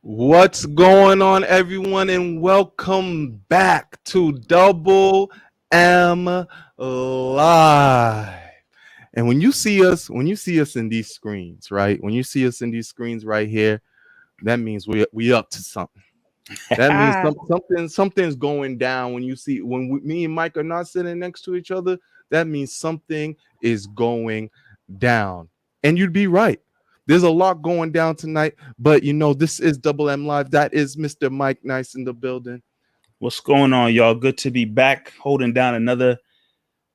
What's going on, everyone, and welcome back to Double M Live. And when you see us in these screens, right? When you see us in these screens right here, that means we up to something. That means something's going down. Me and Mike are not sitting next to each other, that means something is going down. And you'd be right. There's a lot going down tonight, but this is Double M Live. That is Mr. Mike Nice in the building. What's going on, y'all? Good to be back, holding down another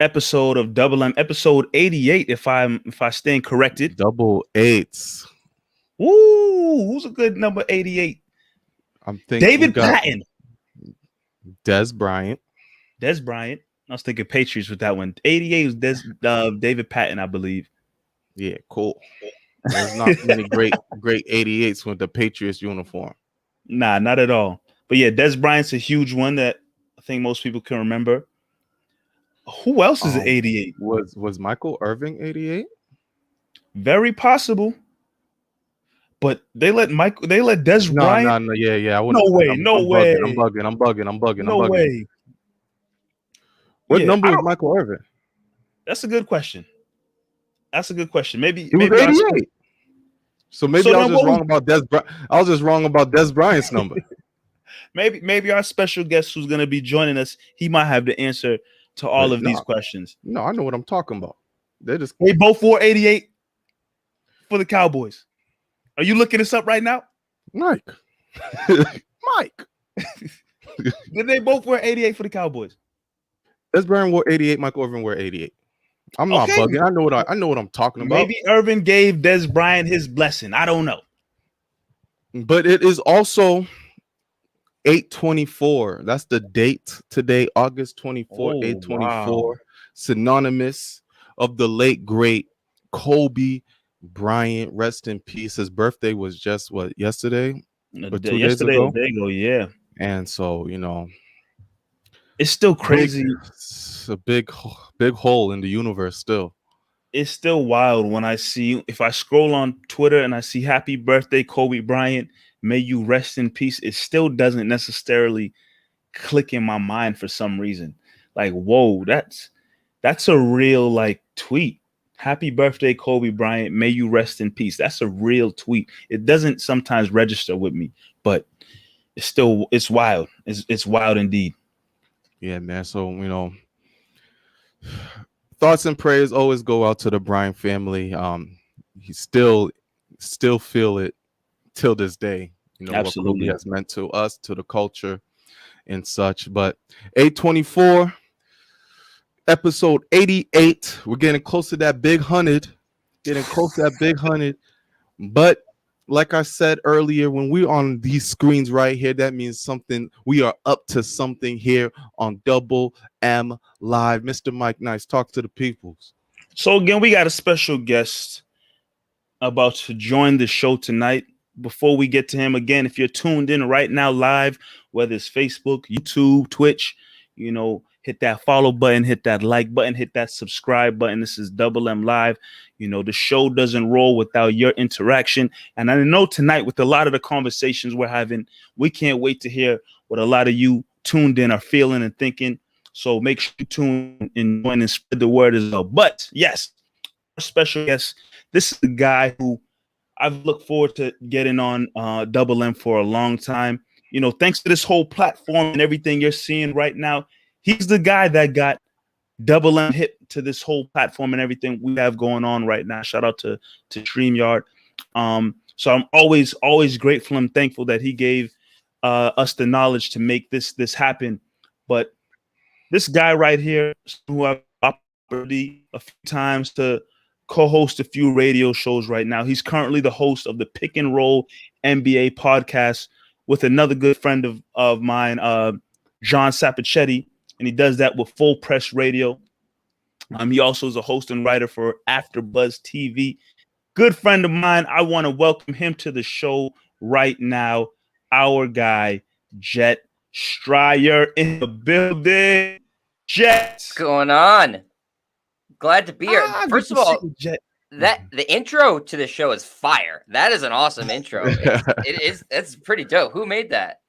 episode of Double M, episode 88, if I stand corrected. Double eights. Woo! Who's a good number 88? I'm thinking David Patton. Dez Bryant. I was thinking Patriots with that one. 88 was David Patton, I believe. Yeah, cool. There's not many great 88s with the Patriots uniform. Nah, not at all. But yeah, Dez Bryant's a huge one that I think most people can remember. Who else is an 88? Was Michael Irvin 88? Very possible. But they let Dez Bryant. No, yeah. No way. I'm bugging. No way. What number is Michael Irvin? That's a good question. Maybe he was 88. So I was just wrong about Dez. I was just wrong about Dez Bryant's number. maybe our special guest who's going to be joining us, he might have the answer to all of these questions. No, I know what I'm talking about. They both wore 88 for the Cowboys. Are you looking this up right now? Mike. Did they both wear 88 for the Cowboys? Dez Bryant wore 88. Michael Irvin wore 88. I'm not bugging. I know what I'm talking about. Maybe Irvin gave Dez Bryant his blessing. I don't know. But it is also 8/24. That's the date today, August 24, 8/24. Wow. Synonymous of the late great Kobe Bryant. Rest in peace. His birthday was just yesterday? Or 2 days ago? There you go, yeah. And so, it's still crazy. It's a big hole in the universe still. It's still wild when if I scroll on Twitter and I see happy birthday, Kobe Bryant, may you rest in peace. It still doesn't necessarily click in my mind for some reason. Like, whoa, that's a real tweet. Happy birthday, Kobe Bryant. May you rest in peace. That's a real tweet. It doesn't sometimes register with me, but it's wild. It's wild indeed. Yeah, man. So, thoughts and prayers always go out to the Bryant family. He still feel it till this day. Absolutely. What Kobe has meant to us, to the culture and such. But 8/24, episode 88. We're getting close to that big 100. But like I said earlier, when we're on these screens right here, that means we are up to something here on Double M Live. Mr. Mike Nice, talk to the peoples. So again, we got a special guest about to join the show tonight. Before we get to him, again, if you're tuned in right now live, whether it's Facebook, YouTube, Twitch, hit that follow button, hit that like button, hit that subscribe button. This is Double M Live. The show doesn't roll without your interaction. And I know tonight, with a lot of the conversations we're having, we can't wait to hear what a lot of you tuned in are feeling and thinking. So make sure you tune in and spread the word as well. But yes, our special guest, this is the guy who I've looked forward to getting on Double M for a long time. Thanks to this whole platform and everything you're seeing right now, he's the guy that got Double M hit to this whole platform and everything we have going on right now. Shout out to StreamYard. So I'm always grateful and thankful that he gave us the knowledge to make this happen. But this guy right here, who I've opportunity a few times to co-host a few radio shows right now. He's currently the host of the Pick and Roll NBA podcast with another good friend of mine, John Sapichetti, and he does that with Full Press Radio. He also is a host and writer for AfterBuzz TV. Good friend of mine. I want to welcome him to the show right now. Our guy, Jet Striar, in the building. Jet, What's going on? Glad to be here. First of all, Jet. the intro to the show is fire. That is an awesome intro. It's pretty dope. Who made that?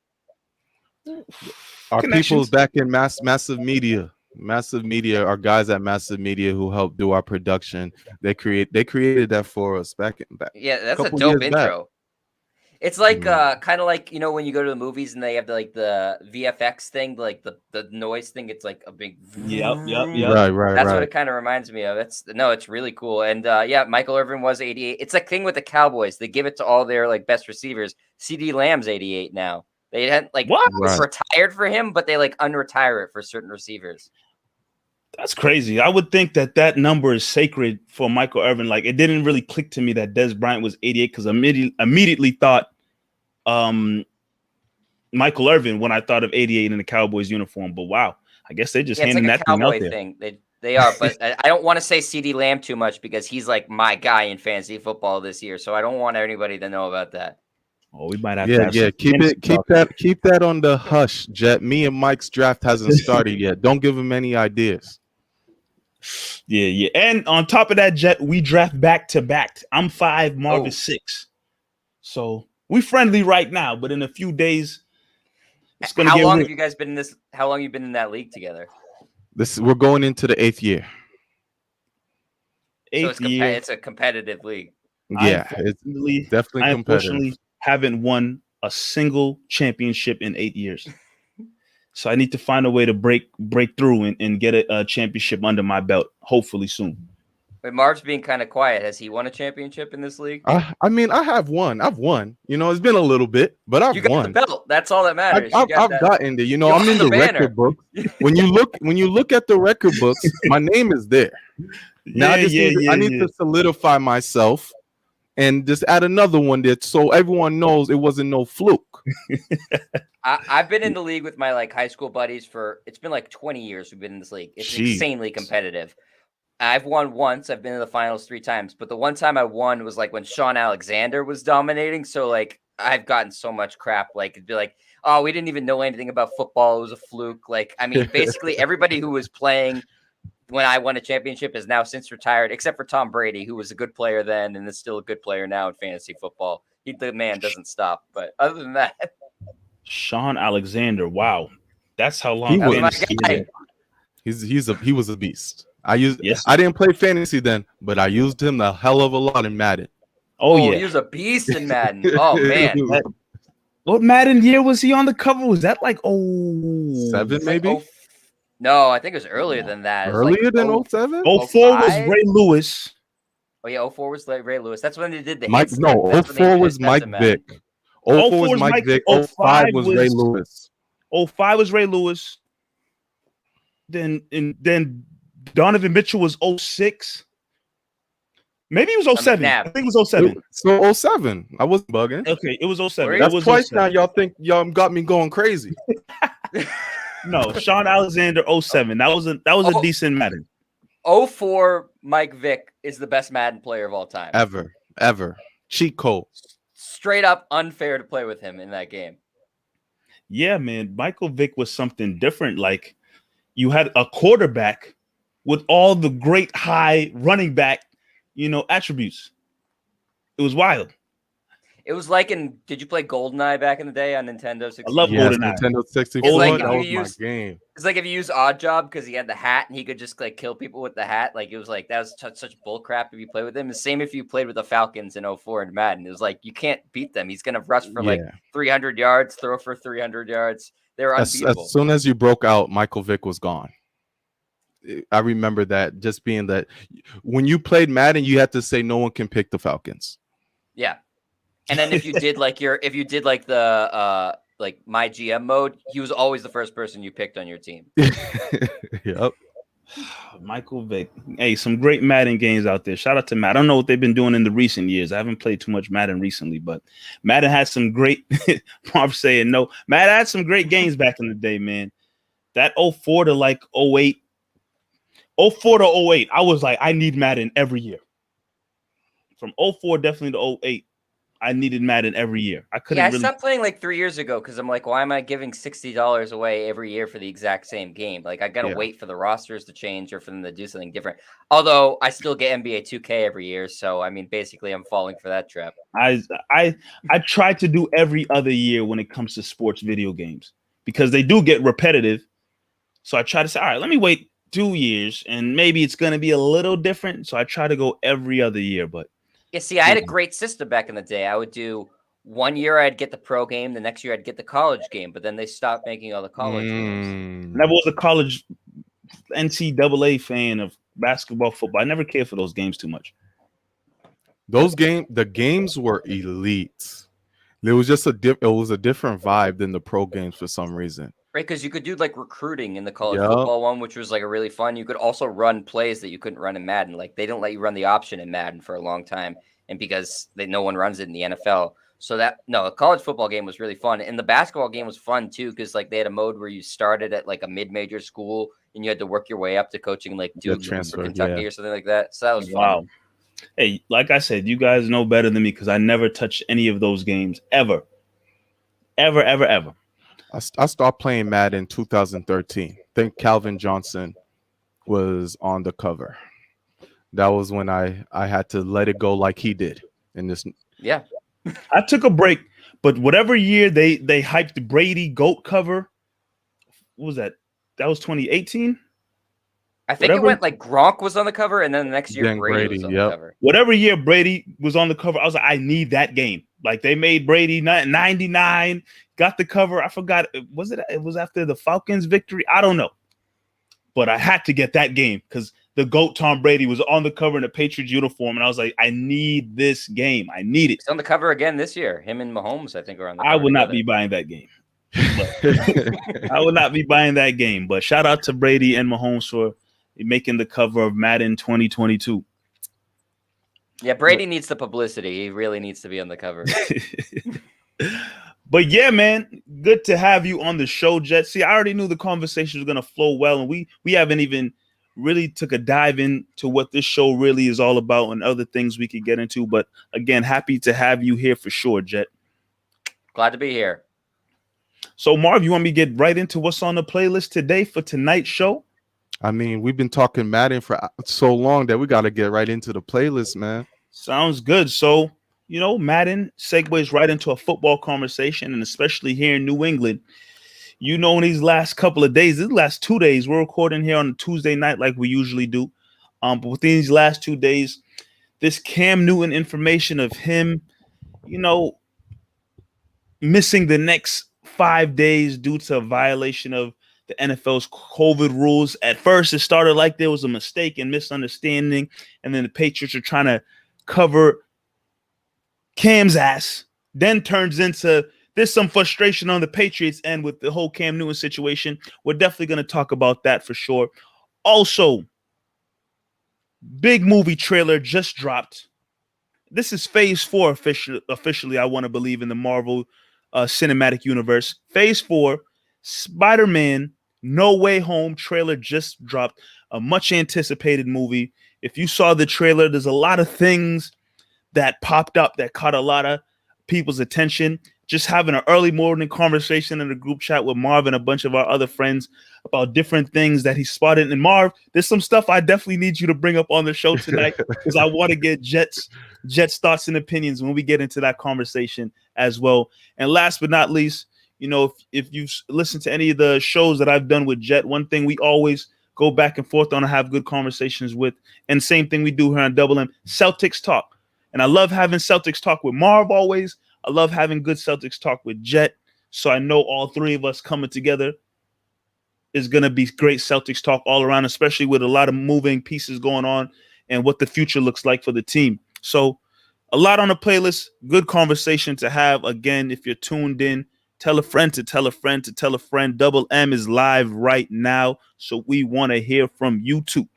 Our people's back in massive media. Massive Media, our guys at Massive Media who helped do our production. They created that for us back. Yeah, that's a dope intro. It's like kind of like, when you go to the movies and they have the VFX thing, like the noise thing. It's like a big yep. Right. That's what it kind of reminds me of. It's really cool. And Michael Irvin was 88. It's like thing with the Cowboys. They give it to all their like best receivers. CD Lamb's 88 now. They had retired for him, but they like unretire it for certain receivers. That's crazy. I would think that number is sacred for Michael Irvin. Like, it didn't really click to me that Dez Bryant was 88 because I immediately thought Michael Irvin when I thought of 88 in the Cowboys uniform. But wow, I guess they're just handing that thing out there. Thing. They are, but I don't want to say CD Lamb too much because he's like my guy in fantasy football this year. So I don't want anybody to know about that. Oh, we might have to keep that on the hush, Jet. Me and Mike's draft hasn't started yet. Don't give him any ideas. Yeah. And on top of that, Jet, we draft back to back. I'm 5, Marv is 6. So we friendly right now, but in a few days, it's gonna How get long weird. have you guys been in this? How long have you been in that league together? We're going into the 8th year. It's a competitive league. Yeah, it's definitely competitive. Unfortunately haven't won a single championship in 8 years. So I need to find a way to break through and get a championship under my belt, hopefully soon. But Marv's being kind of quiet. Has he won a championship in this league? I mean, I have won. I've won. It's been a little bit, but I've won. The belt. That's all that matters. I've gotten there. I'm in the record book. When you look at the record books, my name is there. Now I need to solidify myself and just add another one there so everyone knows it wasn't no fluke. I've been in the league with my high school buddies it's been 20 years we've been in this league. It's insanely competitive. I've won once. I've been in the finals 3 times, but the one time I won was when Sean Alexander was dominating. So I've gotten so much crap. It'd be oh, we didn't even know anything about football. It was a fluke. Basically everybody who was playing when I won a championship is now since retired, except for Tom Brady, who was a good player then and is still a good player now in fantasy football. The man doesn't stop. But other than that, Sean Alexander, wow, that's how long he was a beast. I didn't play fantasy then, but I used him a hell of a lot in Madden. Oh yeah, he was a beast in Madden. Oh man. What Madden year was he on the cover? Was that 7 maybe? No, I think it was earlier than that. Earlier than 07? 04 was Ray Lewis. Oh yeah, 04 was Ray Lewis. That's when they did the Mike. No, 04 was Mike Vick. 04 was Mike Vick. 05 was Ray Lewis. 05 was Ray Lewis. Then Donovan Mitchell was 06. Maybe it was 07. I think it was 07. So 07. I wasn't bugging. Okay, it was 07. That's was twice 07. now. Y'all think y'all got me going crazy. No, Sean Alexander 07. That was a decent Madden. 04 Mike Vick is the best Madden player of all time. Ever. Cheat code. Straight up unfair to play with him in that game. Yeah, man. Michael Vick was something different. You had a quarterback with all the great high running back, attributes. It was wild. It was did you play GoldenEye back in the day on Nintendo 64? I love GoldenEye. Nintendo 64. That was my game. It's if you use Odd Job because he had the hat and he could just kill people with the hat. It was that was such bull crap if you play with him. The same if you played with the Falcons in 04 in Madden. It was you can't beat them. He's gonna rush for 300 yards, throw for 300 yards. They were unbeatable. As soon as you broke out, Michael Vick was gone. I remember that just being that when you played Madden, you had to say no one can pick the Falcons. Yeah. And then if you did the my GM mode, he was always the first person you picked on your team. Yep. Michael Vick. Hey, some great Madden games out there. Shout out to Matt. I don't know what they've been doing in the recent years. I haven't played too much Madden recently, but Madden had some great Marv saying no. Madden had some great games back in the day, man. That 04 to 08. 04 to 08, I was I need Madden every year. From 04 definitely to 08. I needed Madden every year. I couldn't I really. stopped playing like 3 years ago because I'm like, why am I giving $60 away every year for the exact same game? Like, I gotta wait for the rosters to change or for them to do something different. Although I still get NBA 2K every year, so I mean, basically, I'm falling for that trap. I try to do every other year when it comes to sports video games because they do get repetitive. So I try to say, all right, let me wait 2 years and maybe it's going to be a little different. So I try to go every other year. But yeah, see, I had a great system back in the day. I would do 1 year I'd get the pro game, the next year I'd get the college game, but then they stopped making all the college games. Never was a college NCAA fan of basketball, football. I never cared for those games too much. The games were elite. There was just it was a different vibe than the pro games for some reason. Right, because you could do like recruiting in the college football one, which was like a really fun. You could also run plays that you couldn't run in Madden. Like they didn't let you run the option in Madden for a long time, and because no one runs it in the NFL. So a college football game was really fun, and the basketball game was fun too because like they had a mode where you started at like a mid-major school and you had to work your way up to coaching like Duke or Kentucky or something like that. So that was fun. Wow. Hey, like I said, you guys know better than me because I never touched any of those games ever. I started playing Madden in 2013. I think Calvin Johnson was on the cover. That was when I had to let it go like he did in this. Yeah. I took a break, but whatever year they hyped the Brady GOAT cover, what was that? That was 2018? I think it went like Gronk was on the cover, and then the next year Brady was on the cover. Whatever year Brady was on the cover, I was like, I need that game. Like they made Brady 99, got the cover. I forgot. It was after the Falcons victory. I don't know. But I had to get that game because the GOAT Tom Brady was on the cover in a Patriots uniform. And I was like, I need this game. I need it. He's on the cover again this year. Him and Mahomes, I think, are on the cover. I would not be buying that game. I would not be buying that game. But shout out to Brady and Mahomes for making the cover of Madden 2022. Yeah, Brady needs the publicity. He really needs to be on the cover. But yeah, man, good to have you on the show, Jet. See, I already knew the conversation was going to flow well, and we haven't even really took a dive into what this show really is all about and other things we could get into. But again, happy to have you here for sure, Jet. Glad to be here. So, Marv, you want me to get right into what's on the playlist today for tonight's show? I mean, we've been talking Madden for so long that we got to get right into the playlist, man. Sounds good. So, Madden segues right into a football conversation, and especially here in New England. In these last couple of days, these last 2 days, we're recording here on a Tuesday night like we usually do. But within these last 2 days, this Cam Newton information of him, missing the next 5 days due to a violation of the NFL's COVID rules. At first, it started like there was a mistake and misunderstanding, and then the Patriots are trying to cover Cam's ass. Then turns into there's some frustration on the Patriots end with the whole Cam Newton situation. We're definitely going to talk about that for sure. Also, big movie trailer just dropped. This is Phase 4 officially, I want to believe, in the Marvel Cinematic Universe. Phase 4, Spider-Man No Way Home trailer just dropped. A much anticipated movie. If you saw the trailer, there's a lot of things that popped up that caught a lot of people's attention. Just having an early morning conversation in the group chat with Marv and a bunch of our other friends about different things that he spotted. And Marv, there's some stuff I definitely need you to bring up on the show tonight because I want to get Jet's thoughts and opinions when we get into that conversation as well. And last but not least, if you've listened to any of the shows that I've done with Jet, one thing we always go back and forth on and have good conversations with, and same thing we do here on Double M, Celtics Talk. And I love having Celtics Talk with Marv always. I love having good Celtics Talk with Jet. So I know all three of us coming together is going to be great Celtics Talk all around, especially with a lot of moving pieces going on and what the future looks like for the team. So a lot on the playlist, good conversation to have. Again, if you're tuned in, tell a friend to tell a friend to tell a friend. Double M is live right now, so we want to hear from you too.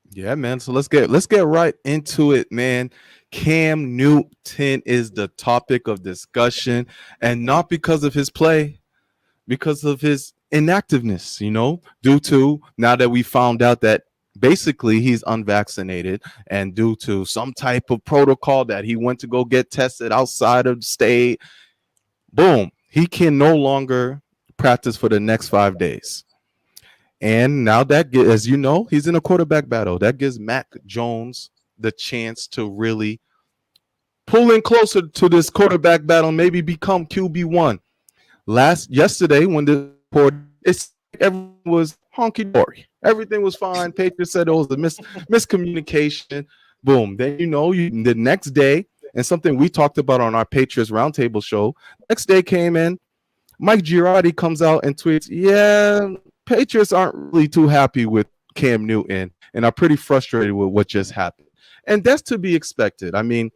Yeah, man. So let's get right into it, man. Cam Newton is the topic of discussion, and not because of his play, because of his inactiveness, due to now that we found out that Basically, he's unvaccinated, and due to some type of protocol that he went to go get tested outside of the state, boom, he can no longer practice for the next 5 days. And now that, as you know, he's in a quarterback battle. That gives Mac Jones the chance to really pull in closer to this quarterback battle, maybe become QB1. Yesterday, when the report, everything was honky dory, everything was fine. Patriots said it was a miscommunication. Boom. Then the next day, and something we talked about on our Patriots Roundtable show. Next day came in, Mike Girardi comes out and tweets, "Yeah, Patriots aren't really too happy with Cam Newton and are pretty frustrated with what just happened." And that's to be expected. I mean,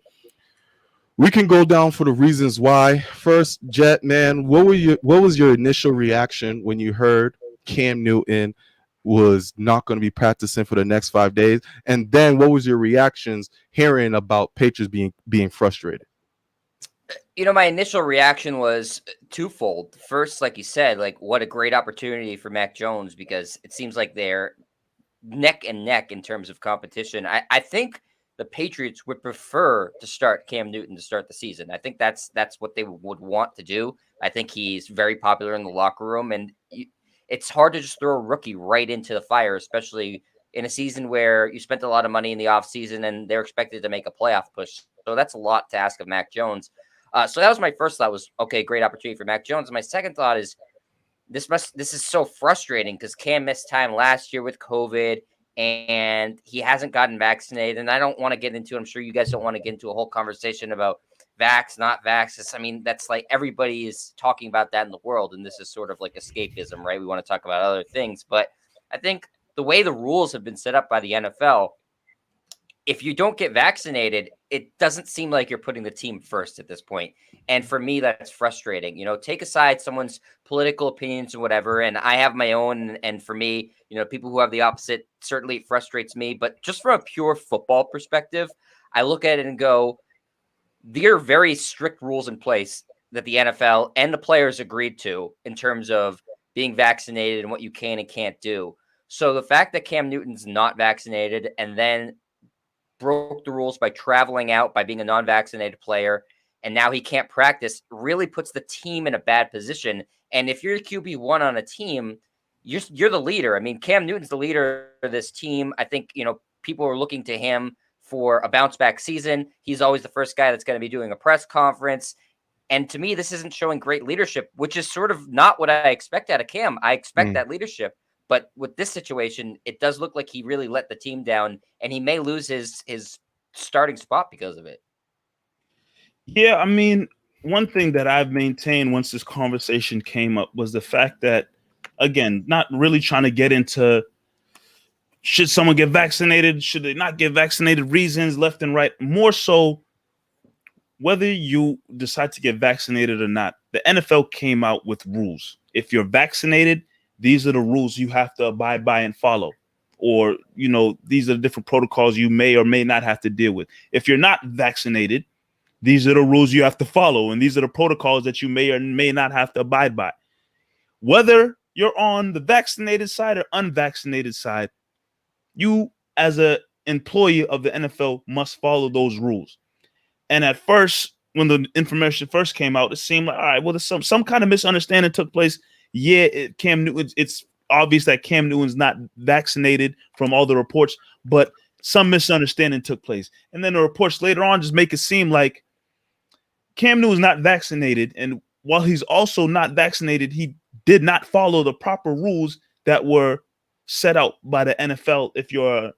we can go down for the reasons why. First, Jet, man, what was your initial reaction when you heard Cam Newton was not going to be practicing for the next 5 days? And then what was your reactions hearing about Patriots being frustrated? My initial reaction was twofold. First, like you said, like what a great opportunity for Mac Jones, because it seems like they're neck and neck in terms of competition. I think the Patriots would prefer to start Cam Newton to start the season. I think that's what they would want to do. I think he's very popular in the locker room, and it's hard to just throw a rookie right into the fire, especially in a season where you spent a lot of money in the offseason and they're expected to make a playoff push. So that's a lot to ask of Mac Jones. So that was my first thought, was, okay, great opportunity for Mac Jones. And my second thought is this is so frustrating because Cam missed time last year with COVID and he hasn't gotten vaccinated. And I don't want to get into, I'm sure you guys don't want to get into a whole conversation about vax, not vax. I mean, that's like everybody is talking about that in the world. And this is sort of like escapism, right? We want to talk about other things. But I think the way the rules have been set up by the NFL, if you don't get vaccinated, it doesn't seem like you're putting the team first at this point. And for me, that's frustrating. Take aside someone's political opinions and whatever. And I have my own. And for me, people who have the opposite, certainly it frustrates me. But just from a pure football perspective, I look at it and go, there are very strict rules in place that the NFL and the players agreed to in terms of being vaccinated and what you can and can't do. So the fact that Cam Newton's not vaccinated and then broke the rules by traveling out, by being a non-vaccinated player, and now he can't practice, really puts the team in a bad position. And if you're QB1 on a team, you're the leader. I mean, Cam Newton's the leader of this team. I think, people are looking to him for a bounce back season. He's always the first guy that's going to be doing a press conference. And to me, this isn't showing great leadership, which is sort of not what I expect out of Cam. I expect that leadership. But with this situation, it does look like he really let the team down, and he may lose his starting spot because of it. Yeah, I mean, one thing that I've maintained once this conversation came up was the fact that, again, not really trying to get into should someone get vaccinated, should they not get vaccinated, reasons left and right, more so whether you decide to get vaccinated or not. The NFL came out with rules. If you're vaccinated, these are the rules you have to abide by and follow. Or, these are the different protocols you may or may not have to deal with. If you're not vaccinated, these are the rules you have to follow. And these are the protocols that you may or may not have to abide by. Whether you're on the vaccinated side or unvaccinated side, you as an employee of the NFL must follow those rules. And at first, when the information first came out, it seemed like, all right, well, there's some kind of misunderstanding took place. Yeah, Cam Newton, it's obvious that Cam Newton's not vaccinated from all the reports, but some misunderstanding took place. And then the reports later on just make it seem like Cam Newton's not vaccinated. And while he's also not vaccinated, he did not follow the proper rules that were set out by the NFL if you're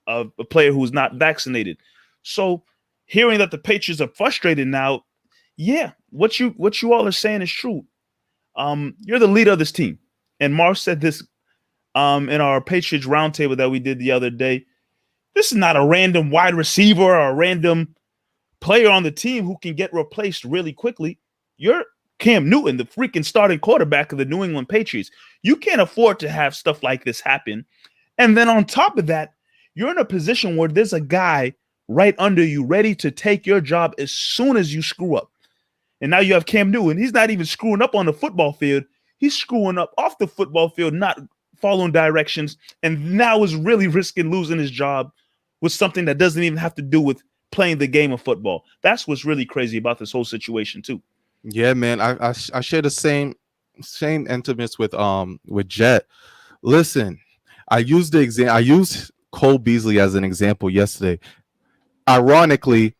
a player who's not vaccinated. So hearing that the Patriots are frustrated now, yeah, what you all are saying is true. You're the leader of this team. And Mark said this in our Patriots roundtable that we did the other day. This is not a random wide receiver or a random player on the team who can get replaced really quickly. You're Cam Newton, the freaking starting quarterback of the New England Patriots. You can't afford to have stuff like this happen. And then on top of that, you're in a position where there's a guy right under you ready to take your job as soon as you screw up. And now you have Cam Newton. He's not even screwing up on the football field. He's screwing up off the football field, not following directions, and now is really risking losing his job with something that doesn't even have to do with playing the game of football. That's what's really crazy about this whole situation too. Yeah, man. I share the same sentiments with Jet. Listen, I used Cole Beasley as an example yesterday. Ironically,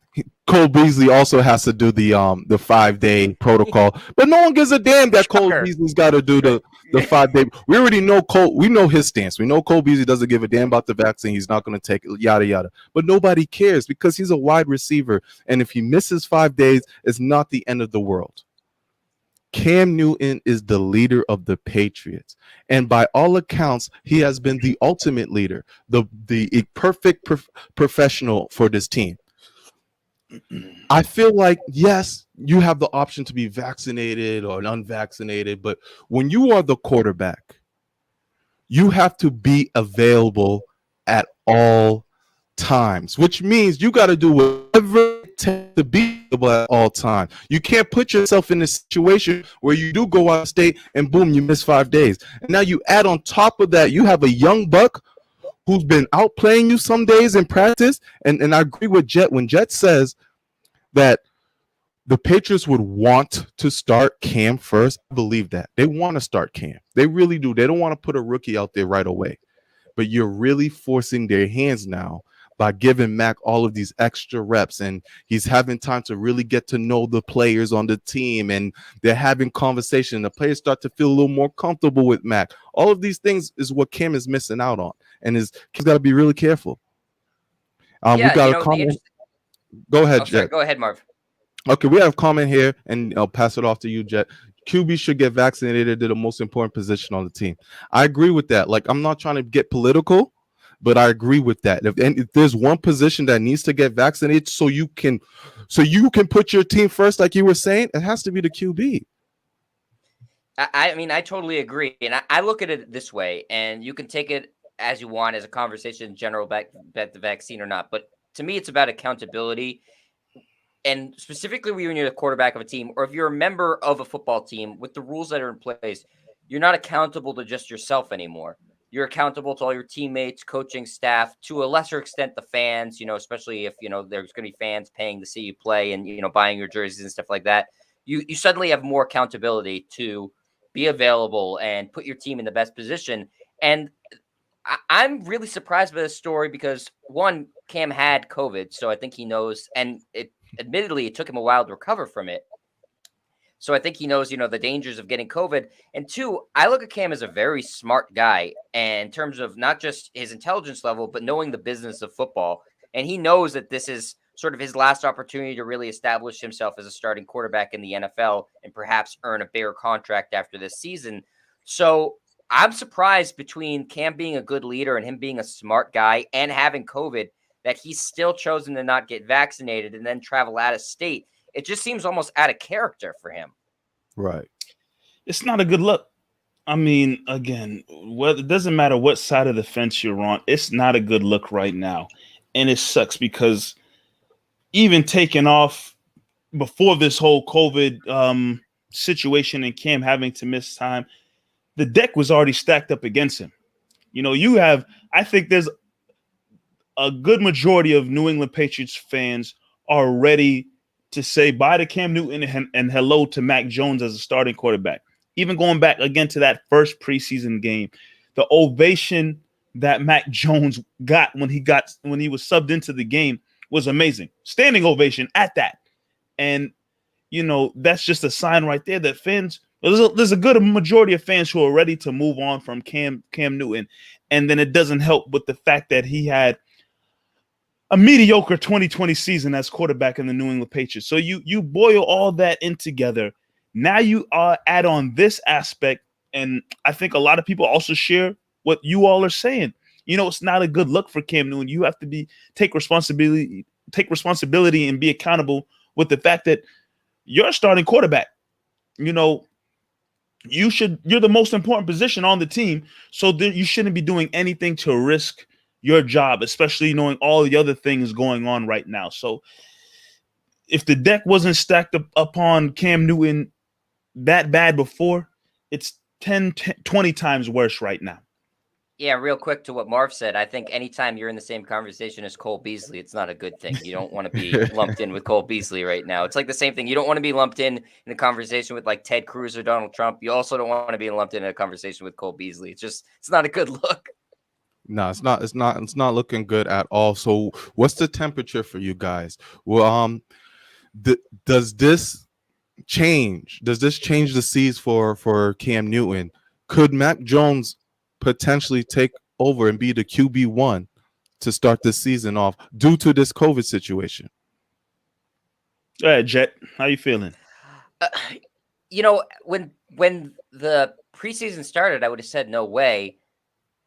Cole Beasley also has to do the 5-day protocol, but no one gives a damn that Cole Beasley's got to do the 5-day. We already know Cole. We know his stance. We know Cole Beasley doesn't give a damn about the vaccine. He's not going to take it, yada yada. But nobody cares because he's a wide receiver, and if he misses 5 days, it's not the end of the world. Cam Newton is the leader of the Patriots, and by all accounts, he has been the ultimate leader, the perfect professional for this team. I feel like, yes, you have the option to be vaccinated or unvaccinated, but when you are the quarterback, you have to be available at all times, which means you got to do whatever it takes to be available at all times. You can't put yourself in a situation where you do go out of state and boom, you miss 5 days. And now you add on top of that, you have a young buck who's been outplaying you some days in practice. And I agree with Jet when Jet says that the Patriots would want to start Cam first. I believe that. They want to start Cam. They really do. They don't want to put a rookie out there right away. But you're really forcing their hands now by giving Mac all of these extra reps, and he's having time to really get to know the players on the team, and they're having conversation. The players start to feel a little more comfortable with Mac. All of these things is what Cam is missing out on, and he's got to be really careful. We got a comment. Go ahead, Jet. Go ahead, Marv. Okay, we have a comment here, and I'll pass it off to you, Jet. QB should get vaccinated. They're the most important position on the team. I agree with that. Like, I'm not trying to get political, but I agree with that. If there's one position that needs to get vaccinated so you can put your team first, like you were saying, it has to be the QB. I mean, I totally agree. And I look at it this way, and you can take it as you want as a conversation in general about the vaccine or not. But to me, it's about accountability. And specifically when you're the quarterback of a team, or if you're a member of a football team, with the rules that are in place, you're not accountable to just yourself anymore. You're accountable to all your teammates, coaching staff, to a lesser extent, the fans, especially if, there's going to be fans paying to see you play and, buying your jerseys and stuff like that. You suddenly have more accountability to be available and put your team in the best position. And I'm really surprised by this story because, one, Cam had COVID, so I think he knows, and admittedly, it took him a while to recover from it. So I think he knows, the dangers of getting COVID. And two, I look at Cam as a very smart guy, and in terms of not just his intelligence level, but knowing the business of football. And he knows that this is sort of his last opportunity to really establish himself as a starting quarterback in the NFL and perhaps earn a bigger contract after this season. So I'm surprised between Cam being a good leader and him being a smart guy and having COVID that he's still chosen to not get vaccinated and then travel out of state. It just seems almost out of character for him. Right. It's not a good look. I mean, again, it doesn't matter what side of the fence you're on. It's not a good look right now. And it sucks because even taking off before this whole COVID situation and Cam having to miss time, the deck was already stacked up against him. I think there's a good majority of New England Patriots fans are ready to say bye to Cam Newton and hello to Mac Jones as a starting quarterback. Even going back again to that first preseason game, the ovation that Mac Jones got when he was subbed into the game was amazing. Standing ovation at that. And, that's just a sign right there that fans, there's a good majority of fans who are ready to move on from Cam Newton. And then it doesn't help with the fact that he had a mediocre 2020 season as quarterback in the New England Patriots. So you boil all that in together. Now you add on this aspect, and I think a lot of people also share what you all are saying. It's not a good look for Cam Newton. You have to take responsibility and be accountable with the fact that you're a starting quarterback. You're the most important position on the team, so you shouldn't be doing anything to risk your job, especially knowing all the other things going on right now. So if the deck wasn't stacked up upon Cam Newton that bad before, it's 10, 20 times worse right now. Yeah, real quick to what Marv said. I think anytime you're in the same conversation as Cole Beasley, it's not a good thing. You don't want to be lumped in with Cole Beasley right now. It's like the same thing. You don't want to be lumped in a conversation with like Ted Cruz or Donald Trump. You also don't want to be lumped in a conversation with Cole Beasley. It's not a good look. No, it's not looking good at all. So what's the temperature for you guys? Well, does this change? Does this change the seas for Cam Newton? Could Mac Jones potentially take over and be the QB1 to start this season off due to this COVID situation? All right, Jet, how you feeling? When the preseason started, I would have said no way,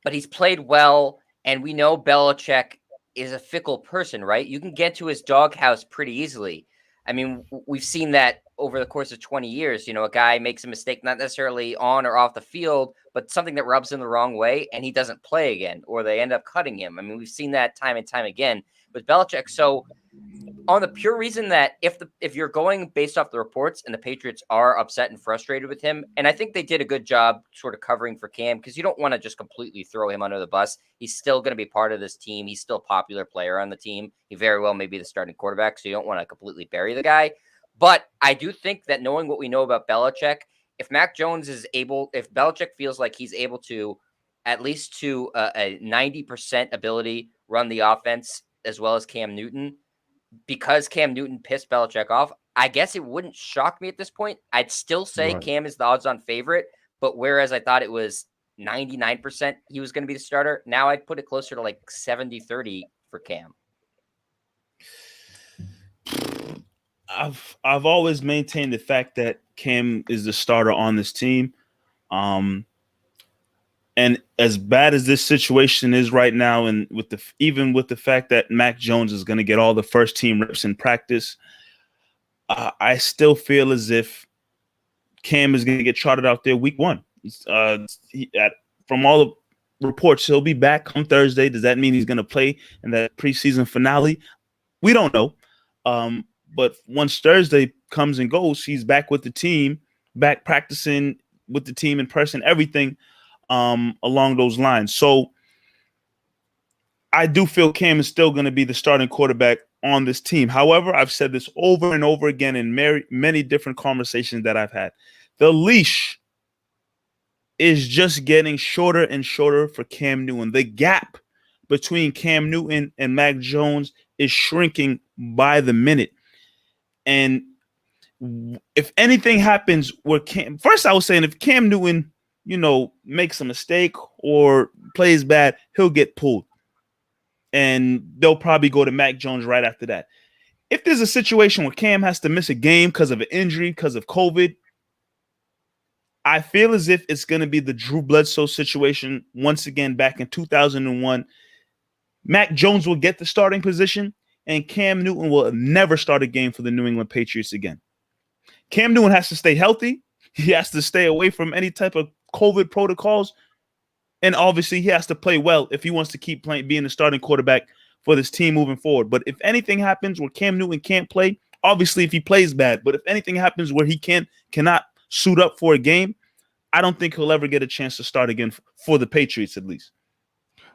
but he's played well, and we know Belichick is a fickle person, right? You can get to his doghouse pretty easily. I mean, we've seen that over the course of 20 years. A guy makes a mistake, not necessarily on or off the field, but something that rubs him the wrong way, and he doesn't play again, or they end up cutting him. I mean, we've seen that time and time again with Belichick. So on the pure reason that if you're going based off the reports and the Patriots are upset and frustrated with him, and I think they did a good job sort of covering for Cam, because you don't want to just completely throw him under the bus. He's still going to be part of this team. He's still a popular player on the team. He very well may be the starting quarterback, so you don't want to completely bury the guy. But I do think that knowing what we know about Belichick, if Belichick feels like he's able to, at least to a 90% ability, run the offense as well as Cam Newton, because Cam Newton pissed Belichick off, I guess it wouldn't shock me at this point. I'd still say Right. Cam is the odds-on favorite, but whereas I thought it was 99% he was going to be the starter, now I'd put it closer to like 70-30 for Cam. I've always maintained the fact that Cam is the starter on this team. And as bad as this situation is right now, and even with the fact that Mac Jones is going to get all the first team reps in practice, I still feel as if Cam is going to get trotted out there week one. From all the reports, he'll be back on Thursday. Does that mean he's going to play in that preseason finale? We don't know. But once Thursday comes and goes, he's back with the team, back practicing with the team in person, everything along those lines. So I do feel Cam is still going to be the starting quarterback on this team. However, I've said this over and over again in many different conversations that I've had. The leash is just getting shorter and shorter for Cam Newton. The gap between Cam Newton and Mac Jones is shrinking by the minute. And if anything happens where first I was saying if Cam Newton, makes a mistake or plays bad, he'll get pulled. And they'll probably go to Mac Jones right after that. If there's a situation where Cam has to miss a game because of an injury, because of COVID, I feel as if it's going to be the Drew Bledsoe situation once again back in 2001. Mac Jones will get the starting position, and Cam Newton will never start a game for the New England Patriots again. Cam Newton has to stay healthy. He has to stay away from any type of COVID protocols. And obviously, he has to play well if he wants to keep being the starting quarterback for this team moving forward. But if anything happens where Cam Newton can't play, obviously if he plays bad, but if anything happens where he cannot suit up for a game, I don't think he'll ever get a chance to start again for the Patriots, at least.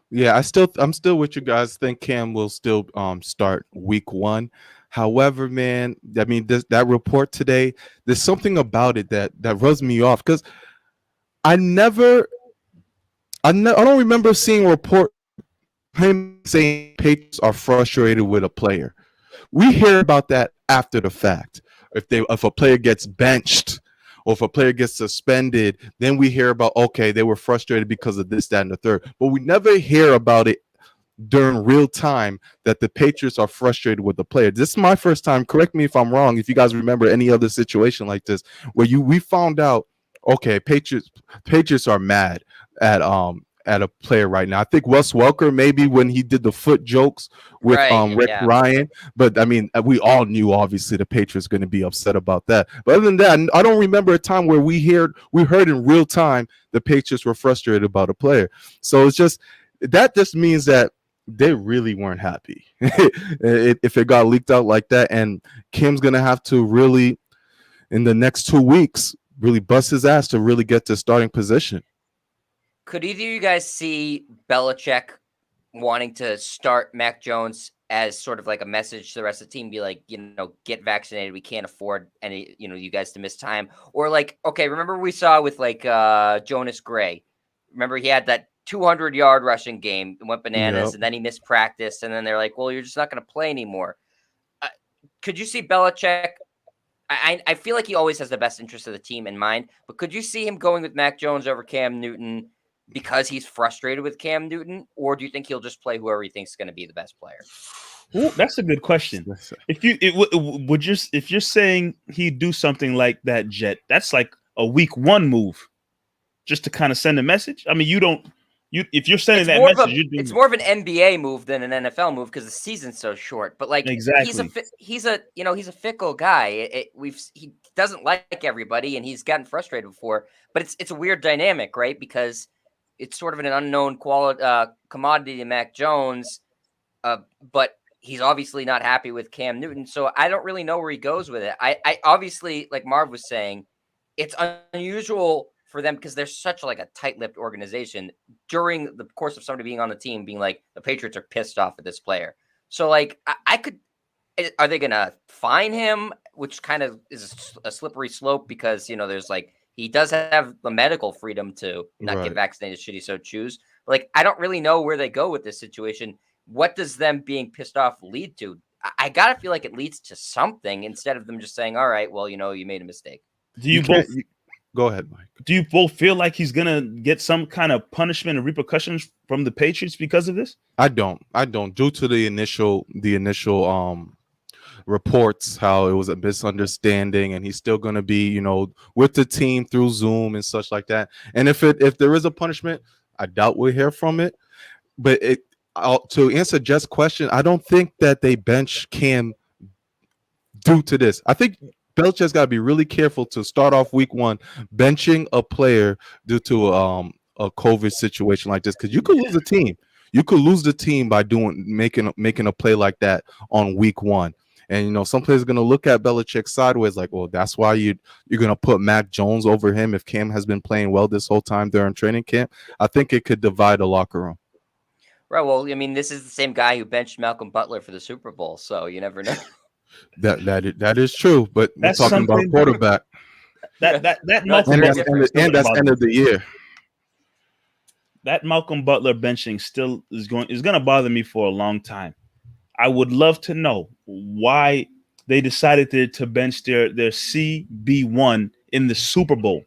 Yeah, I'm still with you guys. Think Cam will still start week one. However, man, I mean, that report today, there's something about it that rubs me off, because I don't remember seeing a report him saying Patriots are frustrated with a player. We hear about that after the fact. If a player gets benched or if a player gets suspended, then we hear about, okay, they were frustrated because of this, that, and the third. But we never hear about it during real time that the Patriots are frustrated with the player. This is my first time. Correct me if I'm wrong. If you guys remember any other situation like this where we found out, okay, Patriots are mad at a player right now. I think Wes Welker, maybe when he did the foot jokes with Rick Ryan, but I mean, we all knew obviously the Patriots going to be upset about that. But other than that, I don't remember a time where we heard in real time the Patriots were frustrated about a player. So it's just means that they really weren't happy if it got leaked out like that. And Kim's going to have to really, in the next 2 weeks, really bust his ass to really get to starting position. Could either of you guys see Belichick wanting to start Mac Jones as sort of like a message to the rest of the team, be like, get vaccinated. We can't afford any, you guys to miss time. Or like, okay, remember we saw with like Jonas Gray. Remember he had that 200-yard rushing game, went bananas, and then he missed practice. And then they're like, well, you're just not going to play anymore. Could you see Belichick? I feel like he always has the best interest of the team in mind, but could you see him going with Mac Jones over Cam Newton because he's frustrated with Cam Newton, or do you think he'll just play whoever he thinks is going to be the best player? Ooh, that's a good question. If you're saying he'd do something like that, Jet, that's like a week 1 move, just to kind of send a message. I mean, if you're sending that message, it's more of an NBA move than an NFL move because the season's so short. But like, exactly, he's a fickle guy. He doesn't like everybody, and he's gotten frustrated before. But it's a weird dynamic, right? Because it's sort of an unknown commodity to Mac Jones, but he's obviously not happy with Cam Newton. So I don't really know where he goes with it. I obviously, like Marv was saying, it's unusual for them because they're such like a tight-lipped organization during the course of somebody being on the team being like, the Patriots are pissed off at this player. So like, are they going to fine him, which kind of is a slippery slope because, there's like, he does have the medical freedom to not get vaccinated should he so choose. But like, I don't really know where they go with this situation. What does them being pissed off lead to? I got to feel like it leads to something instead of them just saying, all right, well, you made a mistake. Go ahead, Mike. Do you both feel like he's going to get some kind of punishment or repercussions from the Patriots because of this? I don't. Due to the initial reports, how it was a misunderstanding, and he's still going to be, with the team through Zoom and such like that. And if there is a punishment, I doubt we'll hear from it. But to answer Jet's question, I don't think that they bench Cam due to this. I think Belichick's got to be really careful to start off week 1 benching a player due to a COVID situation like this, because you could lose a team. You could lose the team by making a play like that on week 1. And some players are going to look at Belichick sideways, like, well, that's why you're going to put Mac Jones over him if Cam has been playing well this whole time during training camp. I think it could divide the locker room. Right. Well, I mean, this is the same guy who benched Malcolm Butler for the Super Bowl, so you never know. That is true, but we're talking about quarterback. That's end of the year. That Malcolm Butler benching still is going to bother me for a long time. I would love to know why they decided to bench their CB1 in the Super Bowl.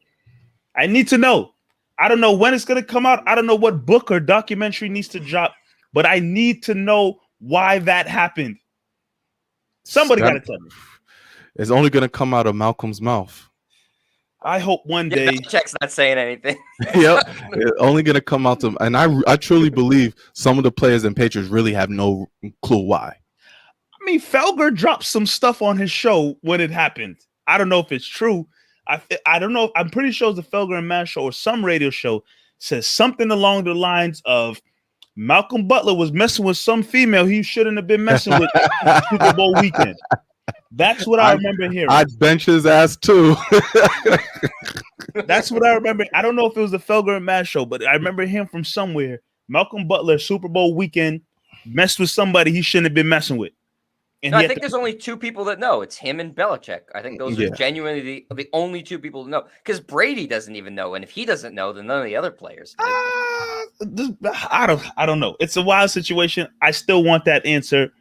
I need to know. I don't know when it's going to come out. I don't know what book or documentary needs to drop, but I need to know why that happened. Somebody got to tell me. It's only going to come out of Malcolm's mouth. I hope one day. Belichick's not saying anything. Yep, it's only going to come out to. And I truly believe some of the players in Patriots really have no clue why. I mean, Felger dropped some stuff on his show when it happened. I don't know if it's true. I don't know. I'm pretty sure it's the Felger and Matt show or some radio show says something along the lines of Malcolm Butler was messing with some female he shouldn't have been messing with Super Bowl weekend. That's what I remember hearing. I'd bench his ass too. That's what I remember. I don't know if it was the Felger and Matt show, but I remember him from somewhere. Malcolm Butler, Super Bowl weekend, messed with somebody he shouldn't have been messing with. And no, I think there's only 2 people that know. It's him and Belichick. I think those are genuinely the only 2 people that know. Because Brady doesn't even know, and if he doesn't know, then none of the other players do. I don't know. It's a wild situation. I still want that answer,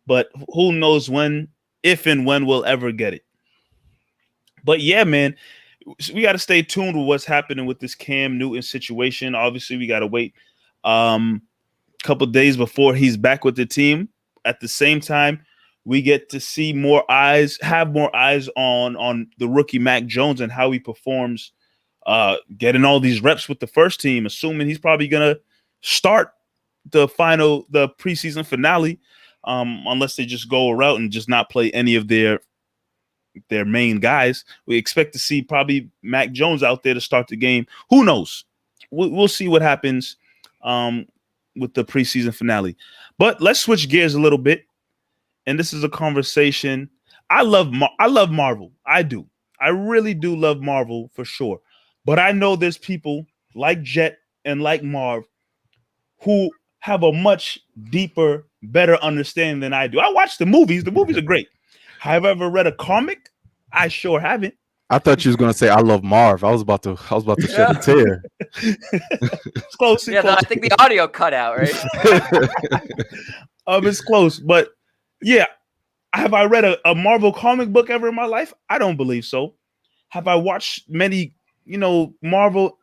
but who knows when, if and when we'll ever get it. But yeah, man, we got to stay tuned with what's happening with this Cam Newton situation. Obviously, we got to wait a couple days before he's back with the team. At the same time, we get to see have more eyes on the rookie Mac Jones and how he performs, getting all these reps with the first team, assuming he's probably going to start the preseason finale, unless they just go a route and just not play any of their main guys. We expect to see probably Mac Jones out there to start the game. Who knows? We'll see what happens with the preseason finale. But let's switch gears a little bit. And this is a conversation. I love Marvel. I do. I really do love Marvel for sure. But I know there's people like Jet and like Marv who have a much deeper, better understanding than I do. I watch the movies. The movies are great. Have I ever read a comic? I sure haven't. I thought you was gonna say I love Marv. I was about to shed a tear. It's close. Yeah, close. I think the audio cut out, right? It's close, but yeah. Have I read a Marvel comic book ever in my life? I don't believe so. Have I watched many, Marvel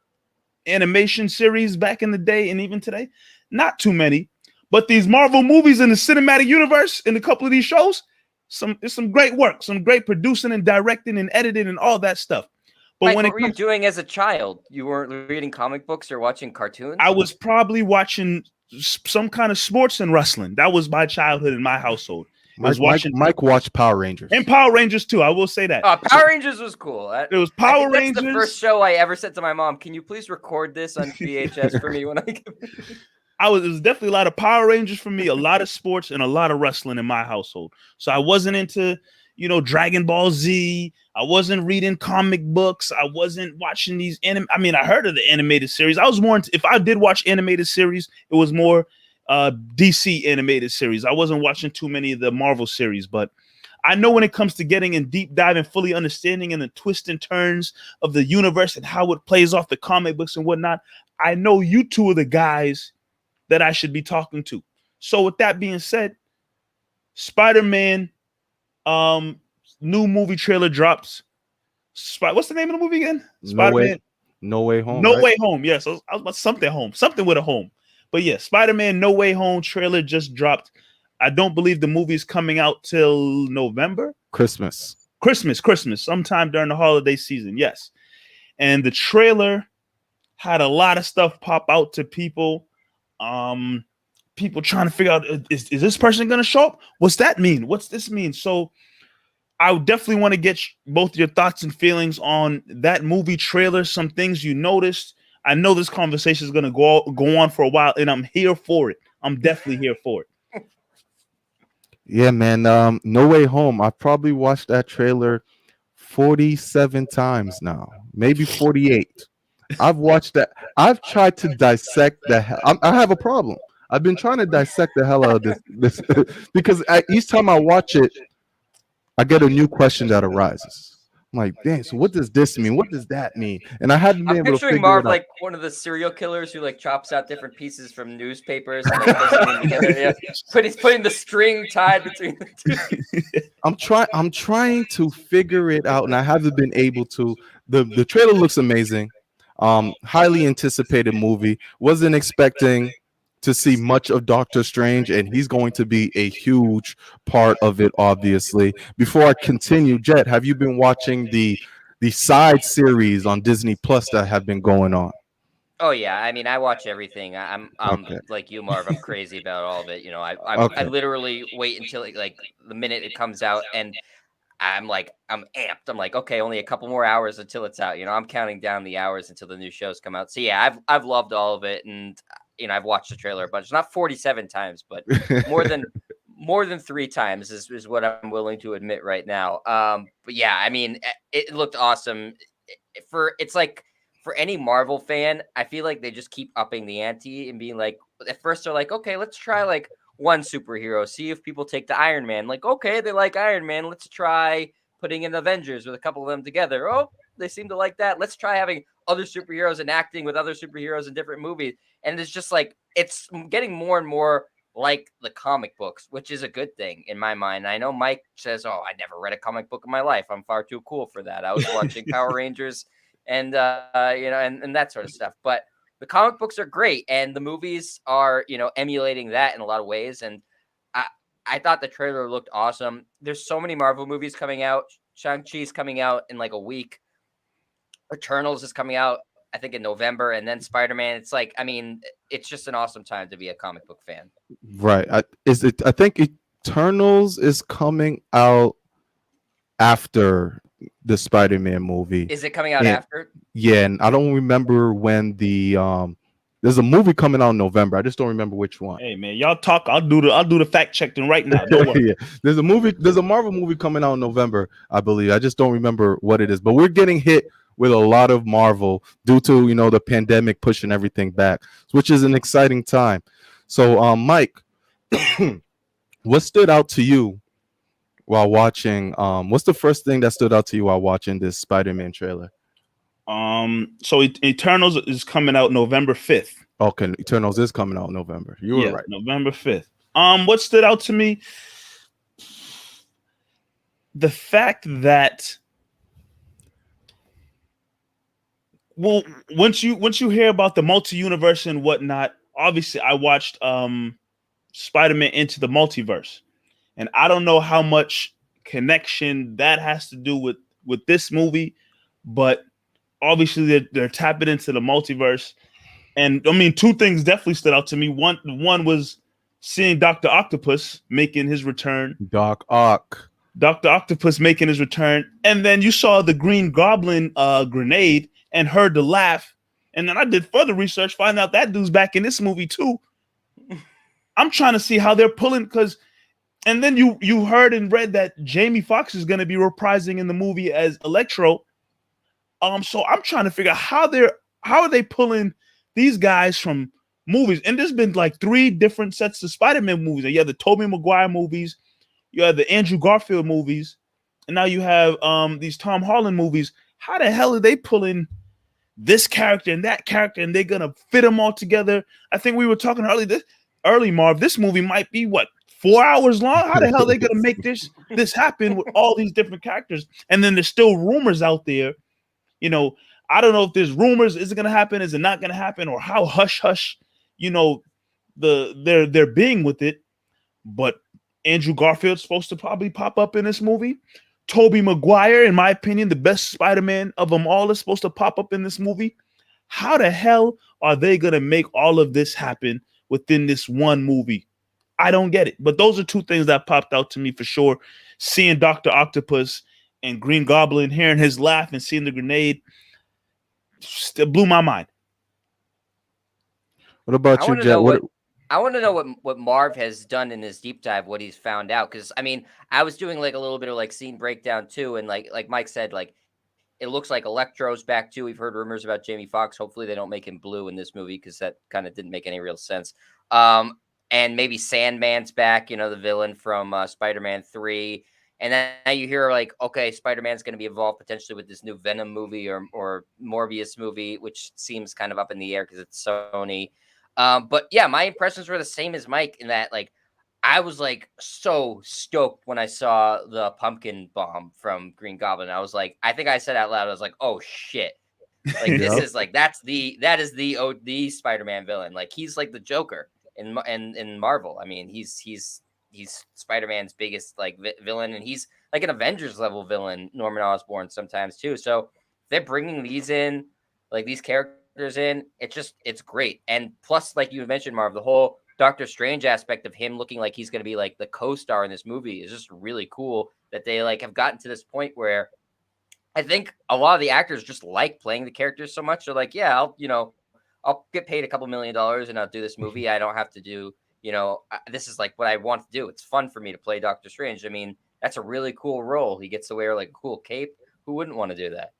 animation series back in the day and even today? Not too many. But these Marvel movies in the cinematic universe, in a couple of these shows, it's some great work, some great producing and directing and editing and all that stuff. But Mike, when what were you doing as a child? You weren't reading comic books or watching cartoons? I was probably watching some kind of sports and wrestling. That was my childhood in my household. Mike watched Power Rangers. And Power Rangers too. I will say that. Power Rangers was cool. It was Power Rangers. That's the first show I ever said to my mom, "Can you please record this on VHS for me when I get?" It was definitely a lot of Power Rangers for me, a lot of sports, and a lot of wrestling in my household. So I wasn't into, Dragon Ball Z. I wasn't reading comic books. I wasn't watching these I heard of the animated series. I was more if I did watch animated series, it was more DC animated series. I wasn't watching too many of the Marvel series, but I know when it comes to getting in deep dive and fully understanding and the twists and turns of the universe and how it plays off the comic books and whatnot, I know you two are the guys that I should be talking to. So with that being said, Spider-Man new movie trailer drops. What's the name of the movie again? Spider-Man No Way Home. No Way Home. Yes, I was about something with a home. But yeah, Spider-Man No Way Home trailer just dropped. I don't believe the movie is coming out till November. Christmas. Sometime during the holiday season. Yes. And the trailer had a lot of stuff pop out to people. People trying to figure out, is this person going to show up? What's that mean? What's this mean? So I would definitely want to get both your thoughts and feelings on that movie trailer, some things you noticed. I know this conversation is going to go on for a while, and I'm here for it. I'm definitely here for it. Yeah, man. No Way Home. I probably watched that trailer 47 times now, maybe 48. I've watched that. I've tried to dissect I have a problem. I've been trying to dissect the hell out of this because each time I watch it, I get a new question that arises. I'm like, dang, so what does this mean? What does that mean? And I haven't been able to figure Marv it out. like one of the serial killers who like chops out different pieces from newspapers and like puts them together. Yeah. But he's putting the string tied between the two. I'm trying to figure it out, and I haven't been able to. The trailer looks amazing. Highly anticipated movie. Wasn't expecting to see much of Doctor Strange, and he's going to be a huge part of it, obviously. Before I continue, Jet, have you been watching the side series on Disney Plus that have been going on? Oh yeah, I mean, I watch everything. I'm Okay. like you, Marv. I'm crazy about all of it. I literally wait until like the minute it comes out, and I'm amped. I'm like, okay, only a couple more hours until it's out. I'm counting down the hours until the new shows come out. So yeah, I've loved all of it, and I've watched the trailer a bunch, not 47 times, but more than 3 times is what I'm willing to admit right now. But yeah, I mean, it looked awesome. It's like for any Marvel fan, I feel like they just keep upping the ante and being like, at first they're like, okay, let's try like one superhero, see if people take to Iron Man. Like, okay, they like Iron Man. Let's try putting in Avengers with a couple of them together. Oh, they seem to like that. Let's try having other superheroes and acting with other superheroes in different movies. And it's just like, it's getting more and more like the comic books, which is a good thing in my mind. I know Mike says, oh, I never read a comic book in my life. I'm far too cool for that. I was watching Power Rangers and that sort of stuff. But the comic books are great, and the movies are, emulating that in a lot of ways. And I thought the trailer looked awesome. There's so many Marvel movies coming out. Shang-Chi's coming out in like a week. Eternals is coming out, I think, in November, and then Spider-Man. It's like, I mean, it's just an awesome time to be a comic book fan. Right. I think Eternals is coming out after the Spider-Man movie. Is it coming out after? Yeah, and I don't remember when there's a movie coming out in November. I just don't remember which one. Hey man, y'all talk. I'll do the fact checking right now. Don't worry. Yeah. There's a Marvel movie coming out in November, I believe. I just don't remember what it is. But we're getting hit with a lot of Marvel due to, you know, the pandemic pushing everything back, which is an exciting time. So, Mike, what stood out to you while watching? What's the first thing that stood out to you while watching this Spider-Man trailer? So Eternals is coming out November 5th. Okay, Eternals is coming out in November. You were right. November 5th. What stood out to me? The fact that, well, once you hear about the multi-universe and whatnot, obviously I watched Spider-Man Into the Multiverse, and I don't know how much connection that has to do with this movie, but obviously they're tapping into the multiverse. And I mean, two things definitely stood out to me. One was seeing Dr. Octopus making his return. Dr. Octopus making his return. And then you saw the Green Goblin grenade and heard the laugh. And then I did further research, find out that dude's back in this movie too. I'm trying to see how they're pulling, because, and then you heard and read that Jamie Foxx is going to be reprising in the movie as Electro. So I'm trying to figure out how are they pulling these guys from movies. And there's been like 3 different sets of Spider-Man movies. You have the Tobey Maguire movies, you have the Andrew Garfield movies, and now you have these Tom Holland movies. How the hell are they pulling this character and that character, and they're gonna fit them all together? I think we were talking early, Marv. This movie might be 4 hours long. How the hell are they gonna make this happen with all these different characters? And then there's still rumors out there. You know, I don't know if there's rumors. Is it going to happen? Is it not going to happen? Or how hush, you know, they're being with it. But Andrew Garfield's supposed to probably pop up in this movie. Tobey Maguire, in my opinion, the best Spider-Man of them all, is supposed to pop up in this movie. How the hell are they going to make all of this happen within this one movie? I don't get it. But those are 2 things that popped out to me for sure. Seeing Dr. Octopus and Green Goblin, hearing his laugh and seeing the grenade, still blew my mind. What about you, Jet? I want to know what Marv has done in his deep dive, what he's found out. Because I mean, I was doing like a little bit of like scene breakdown too, and like Mike said, like it looks like Electro's back too. We've heard rumors about Jamie Foxx. Hopefully, they don't make him blue in this movie, because that kind of didn't make any real sense. And maybe Sandman's back, you know, the villain from Spider-Man 3. And then now you hear like, okay, Spider-Man's going to be involved potentially with this new Venom movie or Morbius movie, which seems kind of up in the air because it's Sony. But yeah, my impressions were the same as Mike in that, like, I was like so stoked when I saw the pumpkin bomb from Green Goblin. I was like, I think I said out loud, I was like, oh shit. Like this is like, that is the Spider-Man villain. Like he's like the Joker in Marvel. I mean, he's Spider-Man's biggest like villain, and he's like an Avengers level villain, Norman Osborn sometimes too. So they're bringing these in, like these characters in. It's great. And plus, like you mentioned, Marv, the whole Doctor Strange aspect of him looking like he's going to be like the co-star in this movie is just really cool. That they like have gotten to this point where I think a lot of the actors just like playing the characters so much. They're like, yeah, I'll get paid $2 million and I'll do this movie. I don't have to do. This is like what I want to do. It's fun for me to play Doctor Strange. I mean, that's a really cool role. He gets to wear like a cool cape. Who wouldn't want to do that?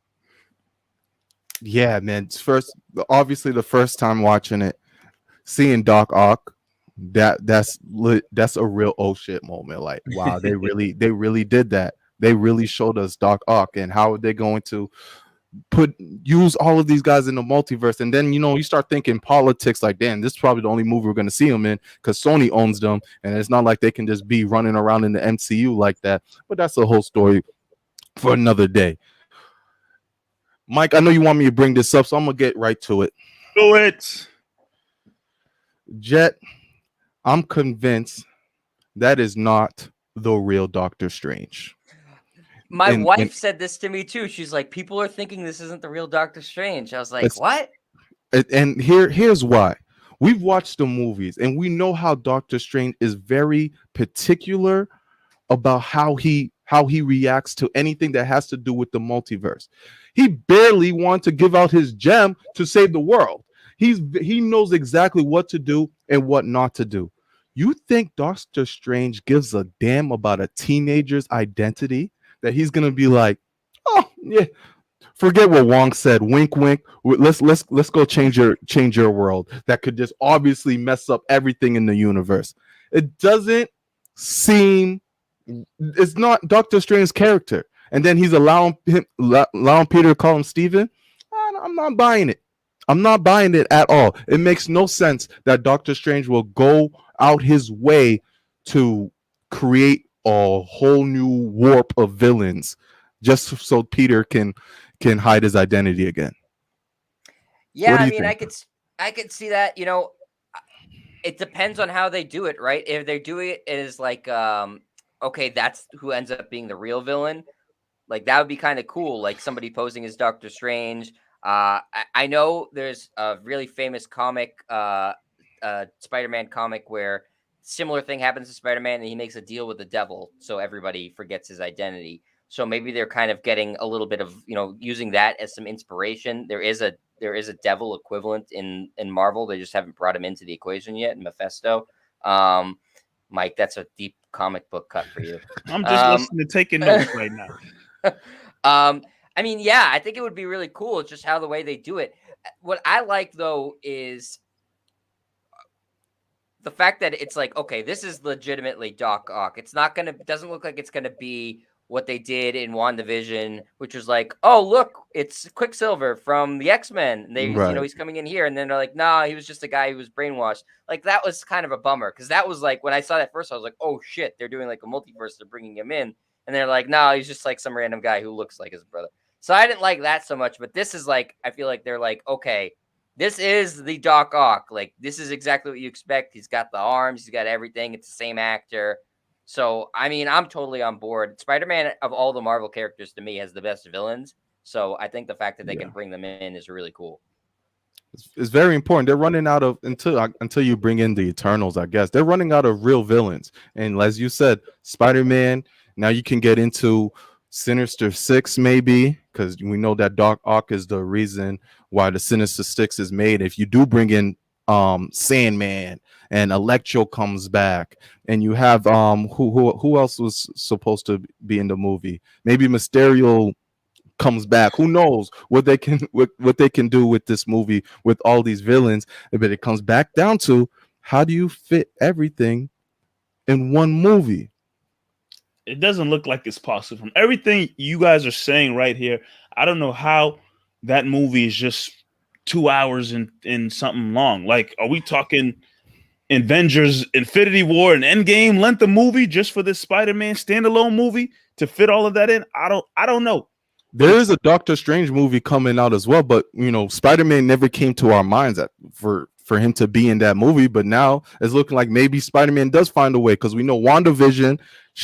Yeah, man. Obviously the first time watching it, seeing Doc Ock, that's a real oh shit moment. Like, wow, they really did that. They really showed us Doc Ock and how are they going to use all of these guys in the multiverse. And then, you start thinking politics, like, damn, this is probably the only movie we're going to see them in because Sony owns them. And it's not like they can just be running around in the MCU like that. But that's a whole story for another day. Mike, I know you want me to bring this up, so I'm going to get right to it. Do it. Jet, I'm convinced that is not the real Doctor Strange. My wife said this to me too. She's like, people are thinking this isn't the real Doctor Strange. I was like, what? And here's why. We've watched the movies and we know how Doctor Strange is very particular about how he reacts to anything that has to do with the multiverse. He barely wants to give out his gem to save the world. He knows exactly what to do and what not to do. You think Doctor Strange gives a damn about a teenager's identity? That he's going to be like, oh, yeah, Forget what Wong said. Wink, wink. Let's go change your world. That could just obviously mess up everything in the universe. It doesn't seem. It's not Doctor Strange's character, and then he's allowing Peter to call him Steven. I'm not buying it. I'm not buying it at all. It makes no sense that Doctor Strange will go out his way to create a whole new warp of villains just so Peter can hide his identity again. Yeah, I mean, think? I could see that. You know, it depends on how they do it, right? If they're doing it as like, okay, that's who ends up being the real villain. Like that would be kind of cool. Like somebody posing as Doctor Strange. I know there's a really famous comic, Spider-Man comic, where similar thing happens to Spider-Man, and he makes a deal with the devil, so everybody forgets his identity. So maybe they're kind of getting a little bit of, you know, using that as some inspiration. There is a devil equivalent in Marvel. They just haven't brought him into the equation yet. Mephisto. Mike, that's a deep comic book cut for you. I'm just listening, taking notes right now. I mean, yeah, I think it would be really cool. It's just how the way they do it. What I like though is the fact that it's like, okay, this is legitimately Doc Ock. It's not doesn't look like it's gonna be what they did in WandaVision, which was like, oh, look, it's Quicksilver from the X-Men. They, right. You know, he's coming in here. And then they're like, nah, he was just a guy who was brainwashed. Like, that was kind of a bummer. Because that was like, when I saw that first, I was like, oh, shit, they're doing like a multiverse. They're bringing him in. And they're like, no, he's just like some random guy who looks like his brother. So I didn't like that so much. But this is like, I feel like they're like, okay, this is the Doc Ock. Like, this is exactly what you expect. He's got the arms. He's got everything. It's the same actor. So, I mean, I'm totally on board. Spider-Man, of all the Marvel characters, to me, has the best villains. So I think the fact that they can bring them in is really cool. It's very important. They're running out of, until you bring in the Eternals, I guess. They're running out of real villains. And as you said, Spider-Man, now you can get into Sinister Six, maybe, because we know that Doc Ock is the reason why the Sinister Six is made. If you do bring in Sandman and Electro comes back, and you have who else was supposed to be in the movie? Maybe Mysterio comes back. Who knows what they can do with this movie with all these villains? But it comes back down to, how do you fit everything in one movie? It doesn't look like it's possible. From everything you guys are saying right here, I don't know how that movie is just 2 hours and something long. Like, are we talking Avengers Infinity War and Endgame length of movie just for this Spider-Man standalone movie to fit all of that in? I don't know. There is a Doctor Strange movie coming out as well, but you know, Spider-Man never came to our minds for him to be in that movie. But now it's looking like maybe Spider-Man does find a way, because we know WandaVision,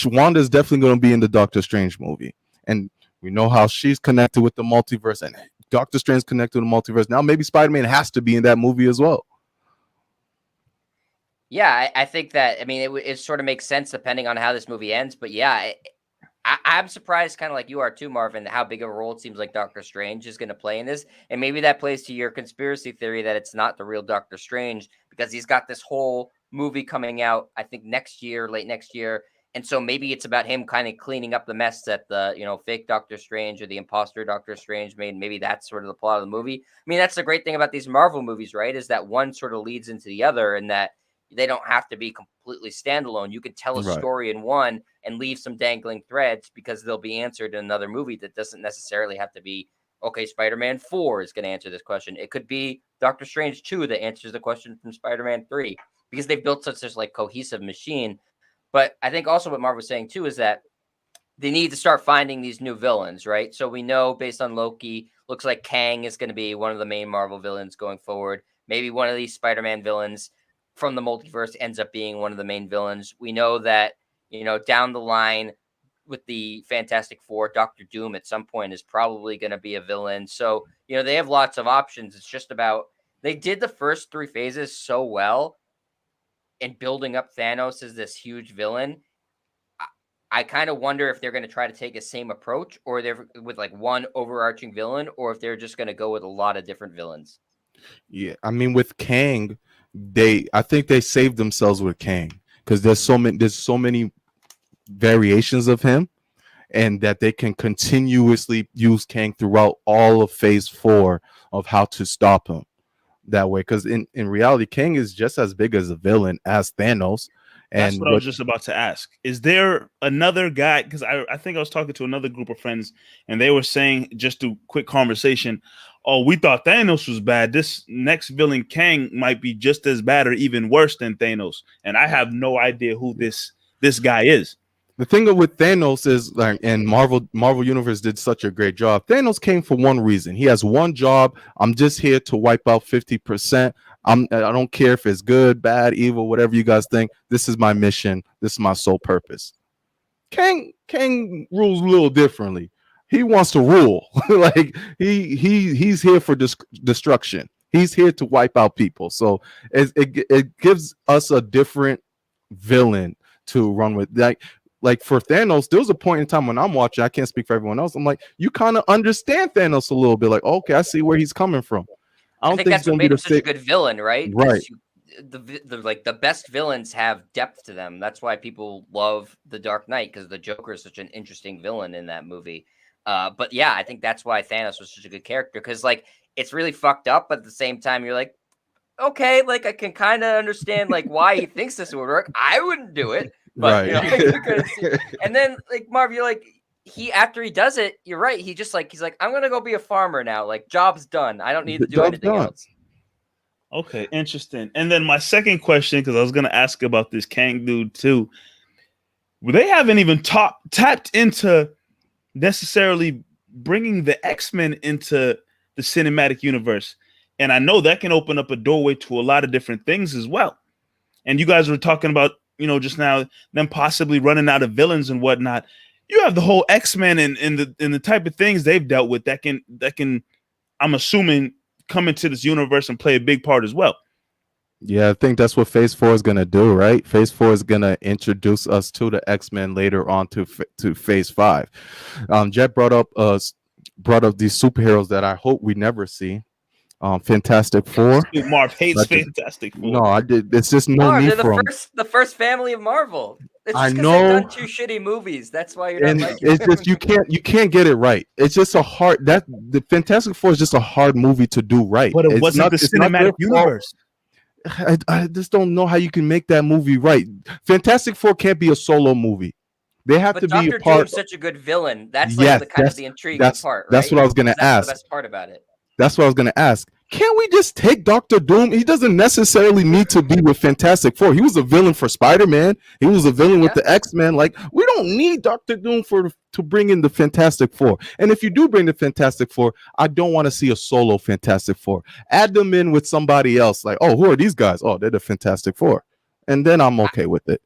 Wanda is definitely going to be in the Doctor Strange movie, and we know how she's connected with the multiverse, and Doctor Strange connected with the multiverse. Now maybe Spider-Man has to be in that movie as well. Yeah, I think that, I mean, it sort of makes sense depending on how this movie ends. But yeah, I'm surprised, kind of like you are too, Marvin, how big of a role it seems like Doctor Strange is going to play in this. And maybe that plays to your conspiracy theory that it's not the real Doctor Strange, because he's got this whole movie coming out, I think next year, late next year. And so maybe it's about him kind of cleaning up the mess that the, you know, fake Doctor Strange or the imposter Doctor Strange made. Maybe that's sort of the plot of the movie. I mean, that's the great thing about these Marvel movies, right? Is that one sort of leads into the other, and that they don't have to be completely standalone. You can tell a story in one and leave some dangling threads, because they'll be answered in another movie. That doesn't necessarily have to be, okay, Spider-Man 4 is going to answer this question. It could be Doctor Strange 2 that answers the question from Spider-Man 3, because they've built such this like cohesive machine. But I think also what Marv was saying too is that they need to start finding these new villains, right? So we know, based on Loki, looks like Kang is going to be one of the main Marvel villains going forward. Maybe one of these Spider-Man villains from the multiverse ends up being one of the main villains. We know that, you know, down the line with the Fantastic Four, Doctor Doom at some point is probably going to be a villain. So, you know, they have lots of options. It's just about, they did the first 3 phases so well in building up Thanos as this huge villain. I kind of wonder if they're going to try to take a same approach, or they're with like one overarching villain, or if they're just going to go with a lot of different villains. Yeah, I mean, with Kang, I think they saved themselves with Kang, because there's so many variations of him, and that they can continuously use Kang throughout all of Phase 4 of how to stop him that way. Because in reality, Kang is just as big as a villain as Thanos. That's And what I was just about to ask. Is there another guy? Because I think I was talking to another group of friends, and they were saying, just a quick conversation, oh, we thought Thanos was bad. This next villain, Kang, might be just as bad or even worse than Thanos. And I have no idea who this guy is. The thing with Thanos is, like, and Marvel Universe did such a great job. Thanos came for one reason. He has one job. I'm just here to wipe out 50%. I don't care if it's good, bad, evil, whatever you guys think. This is my mission. This is my sole purpose. Kang rules a little differently. He wants to rule. Like he's here for destruction. He's here to wipe out people. So it gives us a different villain to run with. Like for Thanos, there was a point in time when I'm watching, I can't speak for everyone else, I'm like, you kind of understand Thanos a little bit. Like, okay, I see where he's coming from. I think that's what made him such a good villain, right? Right. The best villains have depth to them. That's why people love The Dark Knight, because the Joker is such an interesting villain in that movie. But yeah, I think that's why Thanos was such a good character, because like it's really fucked up, but at the same time, you're like, okay, like I can kind of understand like why he thinks this would work. I wouldn't do it. But, right. You know, and then like Marv, you're like, after he does it, you're right. He's like, I'm gonna go be a farmer now. Like, job's done. I don't need to do anything else. Okay, interesting. And then my second question, because I was gonna ask about this Kang dude too. They haven't even tapped into necessarily bringing the X-Men into the cinematic universe, and I know that can open up a doorway to a lot of different things as well. And you guys were talking about, you know, just now, them possibly running out of villains and whatnot. You have the whole X-Men and the type of things they've dealt with that can, I'm assuming, come into this universe and play a big part as well. Yeah, I think that's what Phase 4 is gonna do, right? Phase 4 is gonna introduce us to the X-Men later on to Phase 5. Jet brought up these superheroes that I hope we never see. Fantastic Four. Marv hates Fantastic Four. No, I did. It's just no need for them. The first family of Marvel. It's I just know. they've done two shitty movies. That's why you're not liking it's just you can't get it right. It's just the Fantastic Four is just a hard movie to do right. But it wasn't the cinematic universe. I just don't know how you can make that movie right. Fantastic Four can't be a solo movie. They have to be a part. Doom's such a good villain. That's like the intriguing part. Right? That's what I was gonna ask. The best part about it. That's what I was going to ask. Can't we just take Dr. Doom? He doesn't necessarily need to be with Fantastic Four. He was a villain for Spider-Man. He was a villain with the X-Men. Like, we don't need Dr. Doom to bring in the Fantastic Four. And if you do bring the Fantastic Four, I don't want to see a solo Fantastic Four. Add them in with somebody else. Like, oh, who are these guys? Oh, they're the Fantastic Four. And then I'm okay with it.